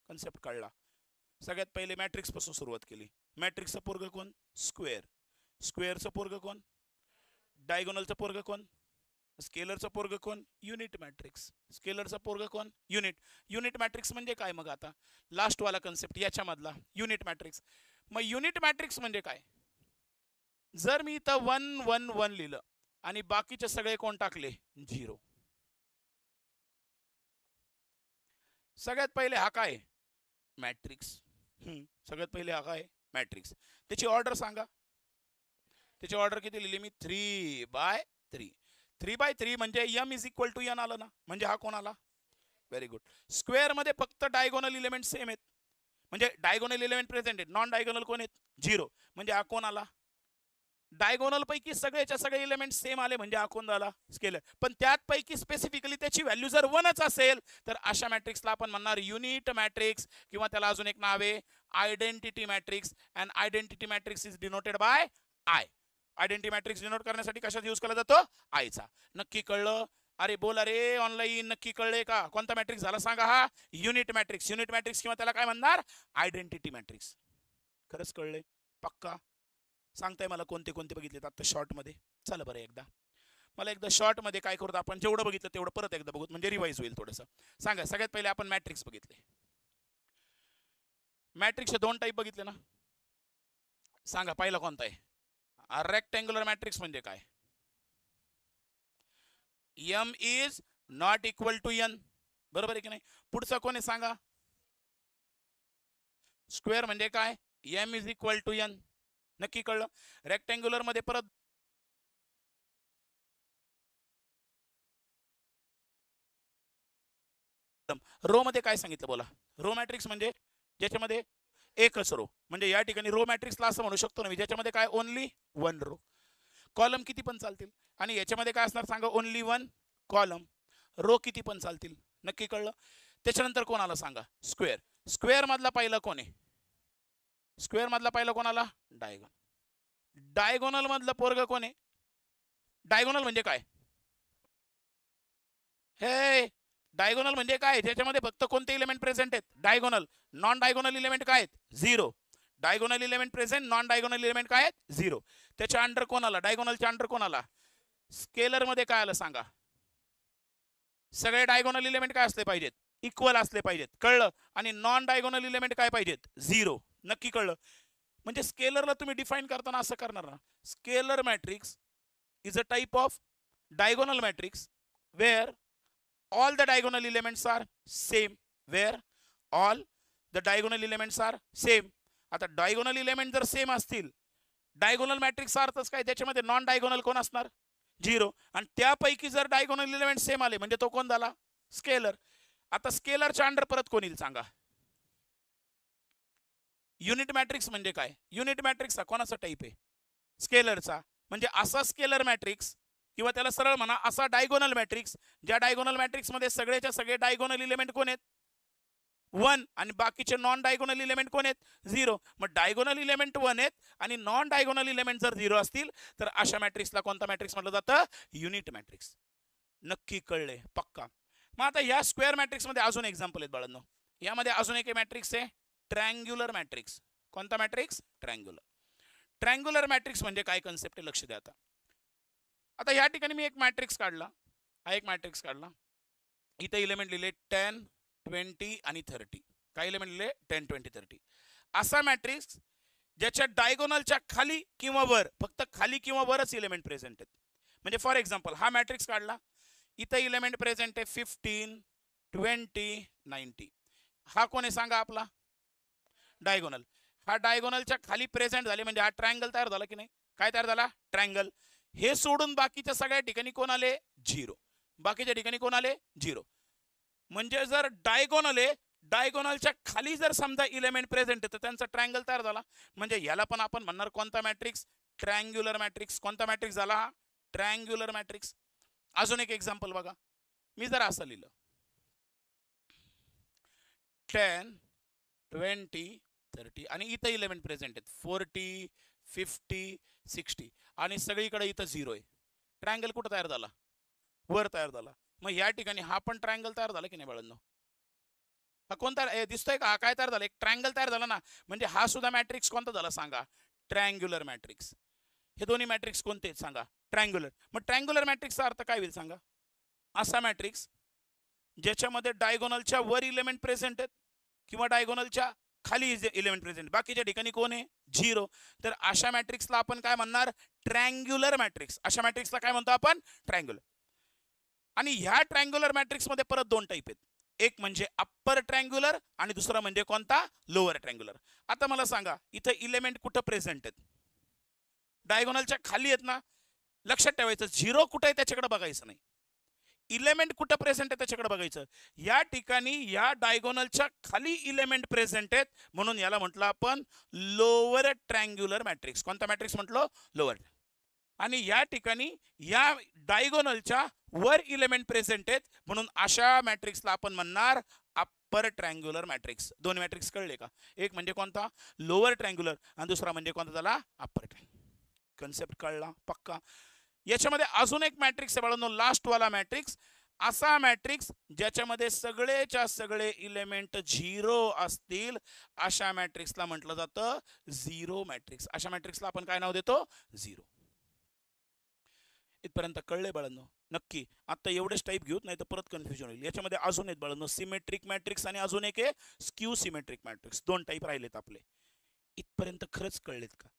कन्सेप्ट कळला. सगळ्यात पहिले मॅट्रिक्स पासून सुरुवात केली. मॅट्रिक्सचा पोरग कोण स्क्वेअर. स्क्वेअरचं पोरग कोण डायगोनलचं पोरग कोण स्केलरचं पोरग कोण युनिट मॅट्रिक्स. स्केलरचं पोरग कोण युनिट. युनिट मॅट्रिक्स म्हणजे काय मग आता लास्ट वाला कन्सेप्ट याच्यामधला युनिट मॅट्रिक्स. मग युनिट मॅट्रिक्स म्हणजे काय. जर मी इथं 1 1 1 लिहिलं आणि बाकीचे सगळे कोण टाकले 0. सगळ्यात पहिले हा काय मॅट्रिक्स. सगळ्यात पहिले हा काय मॅट्रिक्स. त्याची ऑर्डर सांगा. त्याची ऑर्डर किती लिहिली मी 3 बाय 3. 3 बाय 3 म्हणजे M is equal to N आलं ना. म्हणजे हा कोण आला व्हेरी गुड. स्क्वेअर मध्ये फक्त डायगोनल इलेमेंट सेम आहेत म्हणजे डायगोनल इलेमेंट प्रेझेंट आहेत. नॉन डायगोनल कोण आहेत 0 म्हणजे हा कोण आला डायगोनल पैकी सगळेच्या सगळे इलेमेंट सेम आले म्हणजे हा कोण झाला स्केलर. पण त्यात पैकी स्पेसिफिकली त्याची व्हॅल्यू जर 1च असेल तर अशा मॅट्रिक्सला आपण म्हणणार युनिट मॅट्रिक्स, किंवा त्याला अजून एक नाव आहे identity matrix. And identity matrix is denoted by I. Identity matrix denote करण्यासाठी कशाचा यूज केला जातो? आयचा. नक्की कळलं? अरे बोल अरे ऑनलाईन, नक्की कळले का? कोणता मॅट्रिक्स झाला सांगा? हा युनिट मॅट्रिक्स. युनिट मॅट्रिक्स किंवा त्याला काय म्हणणार? Identity matrix. खरंच कळले? पक्का सांगताय मला कोणते कोणते बघितलेत आता शॉर्ट मध्ये? चला बरं एकदा मला एकदा शॉर्ट मध्ये काय करू, आपण जेवढं बघितलं तेवढं परत एकदा बघू म्हणजे रिवाइज होईल थोडंसं. सांगा सगळ्यात पहिले आपण मॅट्रिक्स बघितले. मॅट्रिक्सचे 2 टाईप बघितले ना? सांगा पहिला कोणता आहे? रेक्टँग्युलर मॅट्रिक्स म्हणजे काय? m is not equal to n, बरोबर आहे की नाही? पुढचा कोण आहे सांगा? स्क्वेअर म्हणजे काय? m is equal to n. नक्की कळलं? रेक्टँग्युलर मध्ये परत रो मध्ये काय सांगितलं बोला? रो मॅट्रिक्स म्हणजे ज्याच्यामध्ये एकच रो, म्हणजे या ठिकाणी रो मॅट्रिक्सला असं म्हणू शकतो ना मी, ज्याच्यामध्ये काय ओनली 1 रो. कॉलम किती पण चालतील. आणि याच्यामध्ये काय असणार सांगा? Only 1 column. रो किती पण चालतील. नक्की कळलं? त्याच्यानंतर कोण आला सांगा? स्क्वेअर. स्क्वेअर मधला पहिला कोण आहे? स्क्वेअर मधला पहिला कोण आला? डायगोनल. डायगोनल मधलं पोरग कोण आहे? डायगोनल म्हणजे काय? हे डायगोनल म्हणजे काय? ज्याच्यामध्ये फक्त कोणते इलेमेंट प्रेझेंट आहेत? डायगोनल. नॉन डायगोनल इलेमेंट काय आहेत? 0. Diagonal element present, non diagonal element काय आहेत? 0. त्याच्या अंडर कोण आला? डायगोनलच्या अंडर कोण आला? स्केलर मध्ये काय आलं सांगा? सगळे डायगोनल इलेमेंट काय असले पाहिजेत? इक्वल असले पाहिजेत. कळलं? आणि नॉन डायगोनल इलेमेंट काय पाहिजेत? 0. नक्की कळलं? म्हणजे स्केलरला तुम्ही डिफाइन करताना असं करणार ना, scalar matrix is a type of diagonal matrix where all the diagonal elements are same, where all the diagonal elements are same. आता डायगोनल इलेमेंट जर सेम असतील, डायगोनल मॅट्रिक्स अर्थच काय? त्याच्यामध्ये नॉन डायगोनल कोण असणार? 0. आणि त्यापैकी जर डायगोनल इलेमेंट सेम आले म्हणजे तो कोण झाला? स्केलर. आता स्केलरच्या अंडर परत कोण येईल सांगा? युनिट मॅट्रिक्स म्हणजे काय? युनिट मॅट्रिक्स हा कोणाचा टाइप आहे? स्केलरचा. म्हणजे असा स्केलर मॅट्रिक्स, किंवा त्याला सरळ म्हणा असा डायगोनल मॅट्रिक्स, ज्या डायगोनल मॅट्रिक्स मध्ये सगळेच्या सगळे डायगोनल इलेमेंट कोण आहेत? 1. आणि बाकीचे नॉन डायगोनल इलेमेंट कोण आहेत? 0. मग डायगोनल इलेमेंट 1 आहेत आणि नॉन डायगोनल इलेमेंट जर 0 असतील तर अशा मॅट्रिक्सला कोणता मॅट्रिक्स म्हटलं जातं? Unit matrix. नक्की कळले? पक्का. मग आता या स्क्वेअर मॅट्रिक्स मध्ये अजून एक्झाम्पल आहेत बाळांनो. यामध्ये अजून एक मॅट्रिक्स आहे ट्रँग्युलर मॅट्रिक्स. कोणता मॅट्रिक्स? ट्रँग्युलर. ट्रँग्युलर मॅट्रिक्स म्हणजे काय कन्सेप्ट आहे? लक्ष द्या. आता या ठिकाणी मी एक मॅट्रिक्स काढला. हा एक मॅट्रिक्स काढला. इथे इलेमेंट लिहिले 10, 20 आणि 30. काय इलेमेंट लिहिले? 10, 20, 30. असा मॅट्रिक्स ज्याच्या डायगोनलच्या खाली किंवा वर, फक्त खाली किंवा वरच इलेमेंट प्रेझेंट आहेत. म्हणजे फॉर एक्झाम्पल हा मॅट्रिक्स काढला, इथे इलेमेंट प्रेझेंट आहे 15, 20, 90. हा कोण आहे सांगा? आपला डायगोनल. हा डायगोनलच्या खाली प्रेझेंट झाले म्हणजे हा ट्रायंगल तयार झाला की नाही? काय तयार झाला? ट्रायंगल. हे सोडून बाकीच्या सगळ्या ठिकाणी कोण आले? 0. बाकीच्या ठिकाणी कोण आले? 0. म्हणजे जर डायगोनल आहे, डायगोनलच्या खाली जर समजा इलेमेंट प्रेझेंट आहे तर त्यांचा ट्रायंगल तयार झाला. म्हणजे याला पण आपण म्हणणार कोणता मॅट्रिक्स? Triangular matrix. कोणता मॅट्रिक्स झाला? Triangular matrix. अजून एक एक्झाम्पल बघा. मी जर असं लिहिलं 10, 20, 30 आणि इथं इलेमेंट प्रेझेंट आहेत 40, 50, 60 आणि सगळीकडे इथं 0 आहे. ट्रायंगल कुठं तयार झाला? वर तयार झाला. मग या ठिकाणी हा पण ट्रायंगल तयार झाला की नाही बाळांनो? हा कोणता दिसतोय का? हा काय तयार झाला? एक ट्रायंगल तयार झाला ना. म्हणजे हा सुद्धा मॅट्रिक्स कोणता झाला सांगा? Triangular matrix. हे दोन्ही मॅट्रिक्स कोणते आहेत सांगा? ट्रँग्युलर. मग ट्रँग्युलर मॅट्रिक्सचा अर्थ काय होईल सांगा? असा मॅट्रिक्स ज्याच्यामध्ये डायगोनलच्या वर इलेमेंट प्रेझेंट आहेत किंवा डायगोनलच्या खाली इलेमेंट प्रेझेंट, बाकीच्या ठिकाणी कोण आहे? 0. तर अशा मॅट्रिक्सला आपण काय म्हणणार? Triangular matrix. अशा मॅट्रिक्सला काय म्हणतो आपण? ट्रँग्युलर. आणि ह्या ट्रँग्युलर मॅट्रिक्स मध्ये परत 2 टाइप आहेत. एक म्हणजे अप्पर ट्रँग्युलर आणि दुसरा म्हणजे कोणता? Lower triangular. आता मला सांगा इथं इलेमेंट कुठं प्रेझेंट आहेत? डायगोनलच्या खाली आहेत ना. लक्षात ठेवायचं 0 कुठं आहे त्याच्याकडे बघायचं नाही. इलेमेंट कुठं प्रेझेंट आहे त्याच्याकडे बघायचं. या ठिकाणी या डायगोनलच्या खाली इलेमेंट प्रेझेंट आहेत म्हणून याला म्हटलं आपण लोअर ट्रँग्युलर मॅट्रिक्स. कोणता मॅट्रिक्स म्हटलं? लोअर. आणि या ठिकाणी या डायगोनलच्या वर इलेमेंट प्रेझेंट आहेत, म्हणून अशा मॅट्रिक्सला आपण म्हणणार अप्पर ट्रँग्युलर मॅट्रिक्स. दोन मॅट्रिक्स कळले का? एक म्हणजे कोणता? लोअर ट्रँग्युलर, आणि दुसरा म्हणजे कोणता झाला? Upper triangular. कन्सेप्ट कळला पक्का? याच्यामध्ये अजून एक मॅट्रिक्स आहे बाळांनो, लास्ट वाला मॅट्रिक्स. असा मॅट्रिक्स ज्याच्यामध्ये सगळेच्या सगळे इलेमेंट झिरो असतील, अशा मॅट्रिक्सला म्हटलं जातं झिरो मॅट्रिक्स. अशा मॅट्रिक्सला आपण काय नाव देतो? झिरो. इथपर्यंत कळले बाळांनो? नक्की. आता एवढेच टाईप घेऊत, नाही तर परत कन्फ्युजन होईल. याच्यामध्ये अजून आहेत बाळांनो, सिमेट्रिक मॅट्रिक्स आणि अजून एक आहे स्क्यू सिमेट्रिक मॅट्रिक्स. दोन टाईप राहिलेत आपले. इथपर्यंत खरंच कळलेत का?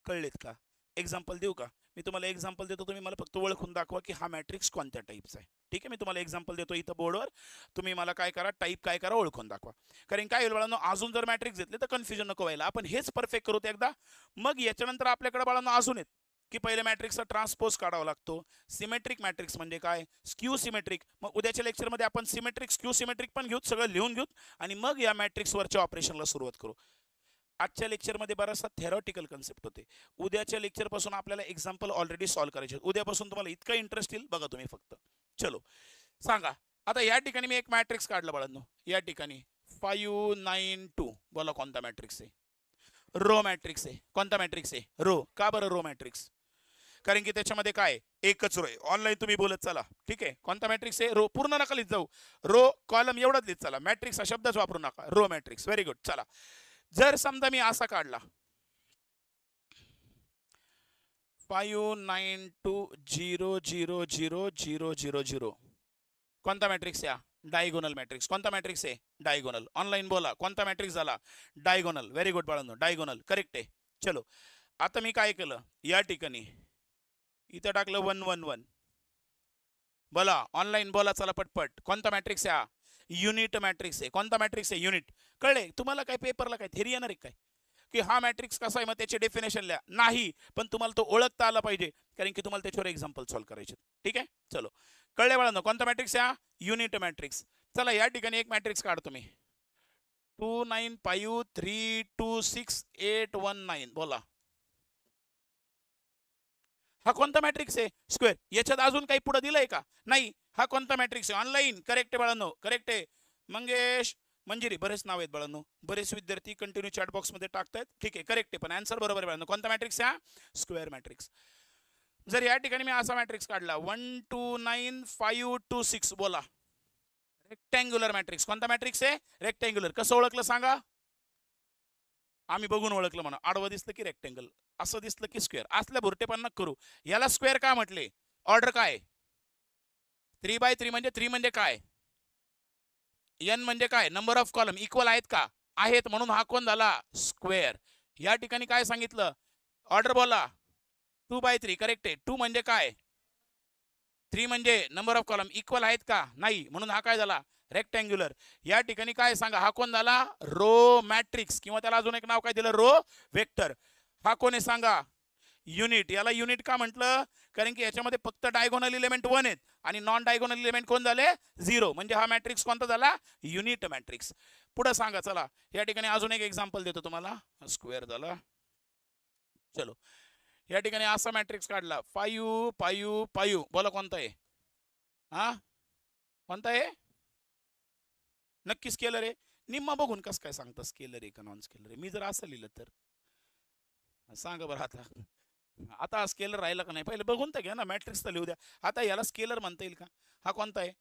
कळलेत का? एक्झाम्पल देऊ का? मी तुम्हाला एक्झाम्पल देतो, तुम्ही मला फक्त ओळखून दाखवा की हा मॅट्रिक्स कोणत्या टाईपचा आहे. ठीक आहे, मी तुम्हाला एक्झाम्पल देतो इथं बोर्डवर. तुम्ही मला काय करा, टाईप काय करा, ओळखून दाखवा. कारण काय होईल बाळांनो, अजून जर मॅट्रिक्स घेतले तर कन्फ्युजन नको व्हायला. आपण हेच परफेक्ट करू एकदा, मग याच्यानंतर आपल्याकडे बाळांनो अजून आहेत की पहिले मॅट्रिक्सचा ट्रान्सपोज काढावा लागतो. सिमेट्रिक मॅट्रिक्स म्हणजे काय? Skew symmetric. मग उद्याच्या लेक्चरमध्ये आपण सिमेट्रिक स्क्यू सिमेट्रिक पण घेऊ, सगळं लिहून घेऊ, आणि मग या मॅट्रिक्सवरच्या ऑपरेशनला सुरुवात करू. आजच्या लेक्चरमध्ये बराचसा थेरॉटिकल कन्सेप्ट होते. उद्याच्या लेक्चरपासून आपल्याला एक्झाम्पल ऑलरेडी सॉल्व्ह करायचे. उद्यापासून तुम्हाला इतका इंटरेस्ट येईल बघा तुम्ही फक्त. चलो सांगा. आता या ठिकाणी मी एक मॅट्रिक्स काढलं बाळांनो. या ठिकाणी 5 9 2. बोला कोणता मॅट्रिक्स आहे? रो मॅट्रिक्स आहे. कोणता मॅट्रिक्स आहे? रो. का बरं रो मॅट्रिक्स? कारण की त्याच्यामध्ये काय, एकच रो आहे. ऑनलाईन तुम्ही बोलत चला. ठीक आहे, कोणता मॅट्रिक्स आहे? रो. पूर्ण नका लिहित जाऊ, रो कॉलम एवढाच लिहित चला. मॅट्रिक्स हा शब्दच वापरू नका. Row matrix. Very good. चला, जर समजा मी असा काढला 5 9 2 0 0 0 0 0 0. कोणता मॅट्रिक्स या? Diagonal matrix. कोणता मॅट्रिक्स आहे? डायगोनल. ऑनलाईन बोला कोणता मॅट्रिक्स झाला? डायगोनल. व्हेरी गुड बाळांनो, डायगोनल करेक्ट आहे. चलो आता मी काय केलं, या ठिकाणी इथं टाकलं 1 1 1. बोला ऑनलाईन बोला चला पटपट. कोणता मॅट्रिक्स आहे? युनिट मॅट्रिक्स आहे. कोणता मॅट्रिक्स आहे? युनिट. कळले तुम्हाला? काय पेपरला काय थेरी येणार आहे काय की हा मॅट्रिक्स कसा आहे, मग त्याचे डेफिनेशन लिहा? नाही, पण तुम्हाला तो ओळखता आला पाहिजे, कारण की तुम्हाला त्याच्यावर एक्झाम्पल सॉल्व्ह करायचे. ठीक आहे, चलो कळले बाळांनो कोणता मॅट्रिक्स आहे? Unit matrix. चला या ठिकाणी एक मॅट्रिक्स काढतो मी. 2 9 5 3 2 6 8 1 9. बोला हा कोणता मॅट्रिक्स आहे? स्क्वेअर. याच्यात अजून काही पुढे दिलंय का? नाही. हा कोणता मॅट्रिक्स आहे? ऑनलाईन. करेक्ट आहे बाळांनो, करेक्ट आहे. मंगेश, मंजिरी, बरेच नाव आहेत बाळांनो. बरेच विद्यार्थी कंटिन्यू चॅट बॉक्स मध्ये टाकतायत. ठीक आहे, करेक्ट आहे, पण आन्सर बरोबर आहे बाळांनो. कोणता मॅट्रिक्स आहे? Square matrix. जर या ठिकाणी मी असा मॅट्रिक्स काढला 1 2 9 5 2 6. बोला रेक्टँग्युलर मॅट्रिक्स. कोणता मॅट्रिक्स आहे? रेक्टँग्युलर. कसं ओळखलं सांगा? आम्ही बघून ओळखलं म्हणा. आडवं दिसलं की रेक्टँगल, असं दिसलं की स्क्वेअर. असल्या भुरटेपणा करू. याला स्क्वेअर का म्हटले? ऑर्डर काय? 3 by 3 म्हणजे 3 म्हणजे काय? n म्हणजे काय? Number of column. इक्वल आहेत का? आहेत, म्हणून हा कोण झाला? स्क्वेअर. या ठिकाणी काय सांगितलं? ऑर्डर बोला. 2 by 3. करेक्ट आहे. 2 म्हणजे काय? 3 म्हणजे नंबर ऑफ कॉलम. इक्वल आहेत का? नाही, म्हणून हा काय झाला? रेक्टँग्युलर. या ठिकाणी काय सांगा, हा कोण झाला? रो मॅट्रिक्स, किंवा त्याला अजून एक नाव काय दिलं? Row vector. हा कोण आहे सांगा? युनिट. याला युनिट का म्हटलं? कारण की याच्यामध्ये फक्त डायगोनल इलेमेंट 1 आहेत आणि नॉन डायगोनल इलेमेंट कोण झाले? 0. म्हणजे हा मॅट्रिक्स कोणता झाला? Unit matrix. पुढे सांगा. चला या ठिकाणी अजून एक एक्झाम्पल देतो तुम्हाला. स्क्वेअर झाला. चलो या ठिकाणी असा मॅट्रिक्स काढला 5 5 5. बोला कोणता आहे? हा कोणता आहे? नक्की स्केलर आहे. निम्मा बघून कसं काय सांगता स्केलर आहे का नॉन स्केलर आहे? मी जर असं लिहिलं तर सांगा बरं. आता स्केलर राहिला का नाही पहिले बघून तर घ्या ना. मॅट्रिक्स तर लिहू द्या. आता याला स्केलर म्हणता येईल का? हा कोणता आहे?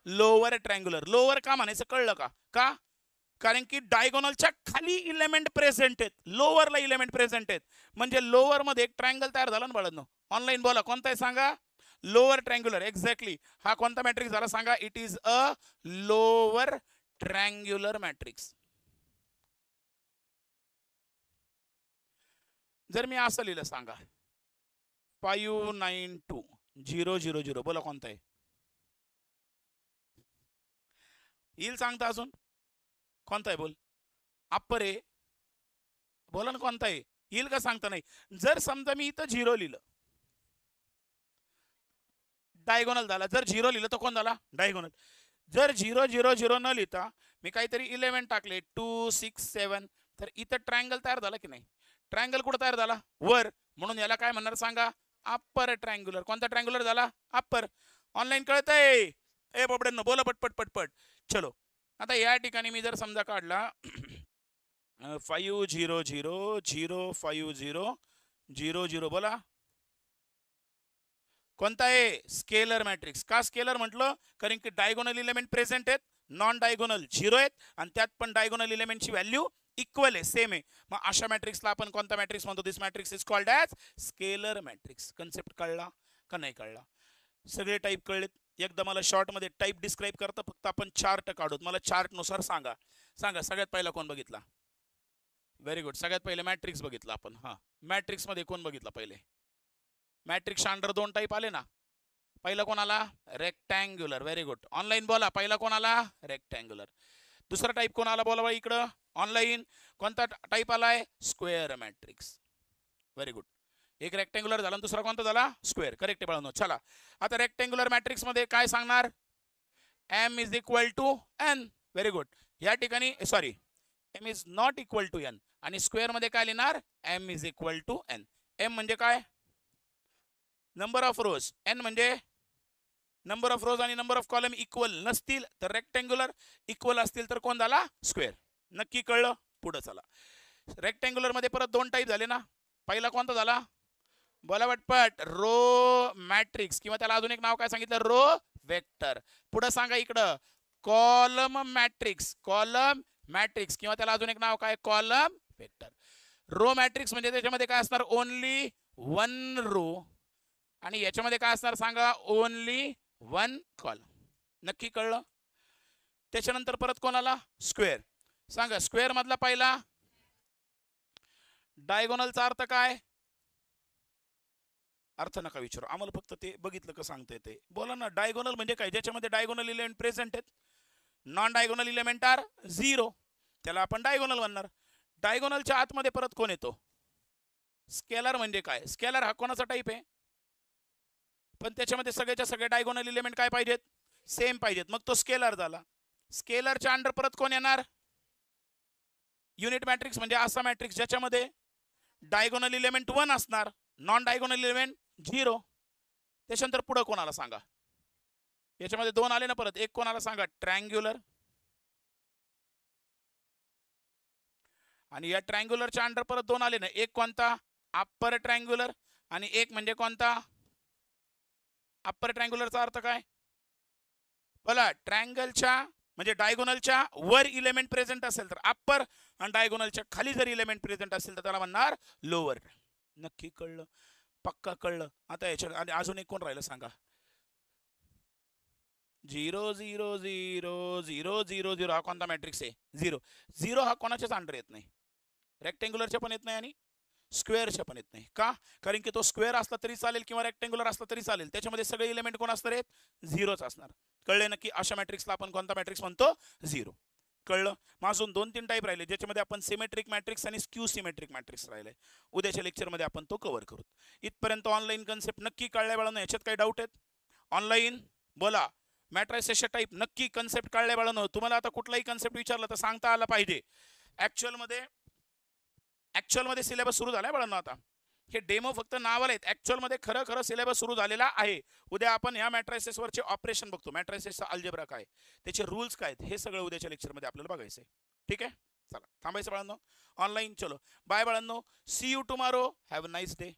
Lower triangular. लोअर का म्हणायचं कळलं का? का? कारण की डायगोनलच्या खाली इलेमेंट प्रेझेंट आहेत, लोअरला इलेमेंट प्रेझेंट आहेत, म्हणजे लोअर मध्ये एक ट्रायंगल तयार झाला ना बाळांनो. ऑनलाईन बोला कोणता आहे सांगा? Lower triangular. एक्झॅक्टली. हा कोणता मॅट्रिक्स झाला सांगा? It is a lower triangular matrix. जर मी असं लिहिलं सांगा 5 9 2 0 0 0. बोला कोणता आहे? येईल सांगता अजून? कोणता आहे बोल? अप्पर आहे. बोला ना कोणता आहे? येईल का सांगता? नाही. जर समजा मी इथं 0 लिहिलं, डायगोनल झाला. जर 0 लिहिलं तर कोण झाला? डायगोनल. जर 0 0 0 न लिहिता मी काहीतरी 11 टाकले 2 6 7, तर इथं ट्रायंगल तयार झाला की नाही? ट्रायंगल कुठं तयार झाला वर, म्हणून याला काय म्हणणार सांगा, अप्पर ट्रायंग्युलर. कोणता ट्रायंग्युलर झाला, अप्पर. ऑनलाईन कळतंय ए बाबड्यांनो, बोला पटपट पटपट. चलो आता या ठिकाणी मी जर समजा काढला 5 0 0 0 5 0 0 0, बोला कोणता आहे, स्केलर मॅट्रिक्स. का स्केलर म्हटलं, कारण की डायगोनल इलेमेंट प्रेझेंट आहेत, नॉन डायगोनल 0 आहेत, आणि त्यात पण डायगोनल इलेमेंटची व्हॅल्यू इक्वल आहे, सेम आहे. मग अशा मॅट्रिक्सला आपण कोणता मॅट्रिक्स म्हणतो, this matrix is called as scalar matrix. Concept कळला का नाही कळला, सगळे टाईप कळलेत. एकदा मला शॉर्टमध्ये टाईप डिस्क्राईब करता, फक्त आपण चार्ट काढूत, मला चार्टनुसार सांगा. सांगा सगळ्यात पहिला कोण बघितला, व्हेरी गुड, सगळ्यात पहिले मॅट्रिक्स बघितला आपण. हां, मॅट्रिक्समध्ये कोण बघितला पहिले, मॅट्रिक्स अंडर 2 टाईप आले ना. पहिला कोण आला, रेक्टँग्युलर, व्हेरी गुड. ऑनलाईन बोला, पहिला कोण आला, रेक्टँग्युलर. दुसरा टाईप कोण आला बोला बाई इकडं ऑनलाईन, कोणता टाईप आलाय, स्क्वेअर मॅट्रिक्स, व्हेरी गुड. एक रेक्टँग्युलर झाला, दुसरा कोणता झाला, स्क्वेअर. करेक्ट आहे बाळांनो. चला आता रेक्टँग्युलर मॅट्रिक्स मध्ये काय सांगणार, m is equal to n, very good. या ठिकाणी sorry, m is not equal to n, आणि स्क्वेअर मध्ये काय लिहिणार, m is equal to n. m म्हणजे काय, नंबर ऑफ रोज, n म्हणजे नंबर ऑफ रोज आणि नंबर ऑफ कॉलम इक्वल नसतील तर रेक्टँग्युलर, इक्वल असतील तर कोण झाला, स्क्वेअर. नक्की कळलं, पुढे चला. रेक्टँग्युलर मध्ये परत 2 टाईप झाले ना. पहिला कोणता झाला, बोला पटपट, रो मॅट्रिक्स, किंवा त्याला अजून एक नाव काय सांगितलं, रो वेक्टर. पुढे सांगा इकडं, कॉलम मॅट्रिक्स, कॉलम मॅट्रिक्स, किंवा त्याला अजून एक नाव काय, कॉलम वेक्टर. रो मॅट्रिक्स म्हणजे त्याच्यामध्ये काय असणार, ओनली 1 रो, आणि याच्यामध्ये काय असणार सांगा, ओनली 1 कॉलम. नक्की कळलं. त्याच्यानंतर परत कोणाला, स्क्वेअर. सांगा स्क्वेअर मधला पहिला, डायगोनलचा अर्थ काय, अर्थ नका विचारू आम्हाला, फक्त ते बघितलं का सांगता येते, बोला ना. डायगोनल म्हणजे काय, ज्याच्यामध्ये डायगोनल इलेमेंट प्रेझेंट आहेत, नॉन डायगोनल इलेमेंट आर 0, त्याला आपण डायगोनल म्हणणार. डायगोनलच्या आतमध्ये परत कोण येतो, स्केलर. म्हणजे काय, स्केलर हा कोणाचा टाईप आहे, पण त्याच्यामध्ये सगळ्याच्या सगळे डायगोनल इलेमेंट काय पाहिजेत, सेम पाहिजेत, मग तो स्केलर झाला. स्केलरच्या अंडर परत कोण येणार, युनिट मॅट्रिक्स म्हणजे असा मॅट्रिक्स ज्याच्यामध्ये डायगोनल इलेमेंट 1 असणार, नॉन डायगोनल इलेमेंट 0. त्याच्यानंतर पुढे कोणाला सांगा, याच्यामध्ये 2 आले ना परत, एक कोणाला सांगा, ट्रायंग्युलर. आणि या ट्रायंग्युलरच्या अंडर परत 2 आले ना, एक कोणता, अप्पर ट्रायंग्युलर, आणि एक म्हणजे कोणता, अप्पर ट्रायंग्युलरचा अर्थ काय, बोला, ट्रायंगलच्या म्हणजे डायगोनलच्या वर इलेमेंट प्रेझेंट असेल तर अप्पर, आणि डायगोनलच्या खाली जर इलेमेंट प्रेझेंट असेल तर त्याला म्हणणार लोअर. नक्की कळलं, पक्का कळलं. आता याच्या आणि अजून एक कोण राहिलं सांगा, 0 0 0 0 0 0, हा कोणता मॅट्रिक्स आहे, 0 0, हा कोणाच्याच अंडर येत नाही, रेक्टँग्युलरच्या पण येत नाही आणि स्क्वेअरच्या पण येत नाही. का, कारण की तो स्क्वेअर असला तरी चालेल किंवा रेक्टँग्युलर असला तरी चालेल, त्याच्यामध्ये सगळे इलेमेंट कोण असणार आहेत, 0च असणार. कळले नक्की. अशा मॅट्रिक्सला आपण कोणता मॅट्रिक्स म्हणतो, 0. कळलं. मग अजून 2-3 टाईप राहिले, ज्याच्यामध्ये आपण सिमेट्रिक मॅट्रिक्स आणि स्क्यू सिमेट्रिक मॅट्रिक्स राहिले. उद्याच्या लेक्चरमध्ये आपण तो कव्हर करू. इथपर्यंत ऑनलाईन कन्सेप्ट नक्की कळल्या बाळांनो, याच्यात काही डाऊट आहेत, ऑनलाईन बोला. मॅट्रिसेसचे टाईप नक्की कन्सेप्ट कळल्या बाळांनो. तुम्हाला आता कुठलाही कन्सेप्ट विचारला तर सांगता आला पाहिजे. ऍक्च्युअलमध्ये सिलेबस सुरू झालाय बाळांनो. आता हे डेमो फक्त नावाला आहेत, ऍक्च्युअलमध्ये खरं सिलेबस सुरू झालेला आहे. उद्या आपण या मॅट्रिसेसवरचे ऑपरेशन बघतो, मॅट्रिसेसचा अल्जेब्रा काय, त्याचे रूल्स काय, हे सगळं उद्याच्या लेक्चरमध्ये आपल्याला बघायचं आहे. ठीक आहे, चला थांबायचं बाळांनो. ऑनलाईन चलो बाय बाळांनो, see you tomorrow, have a nice day.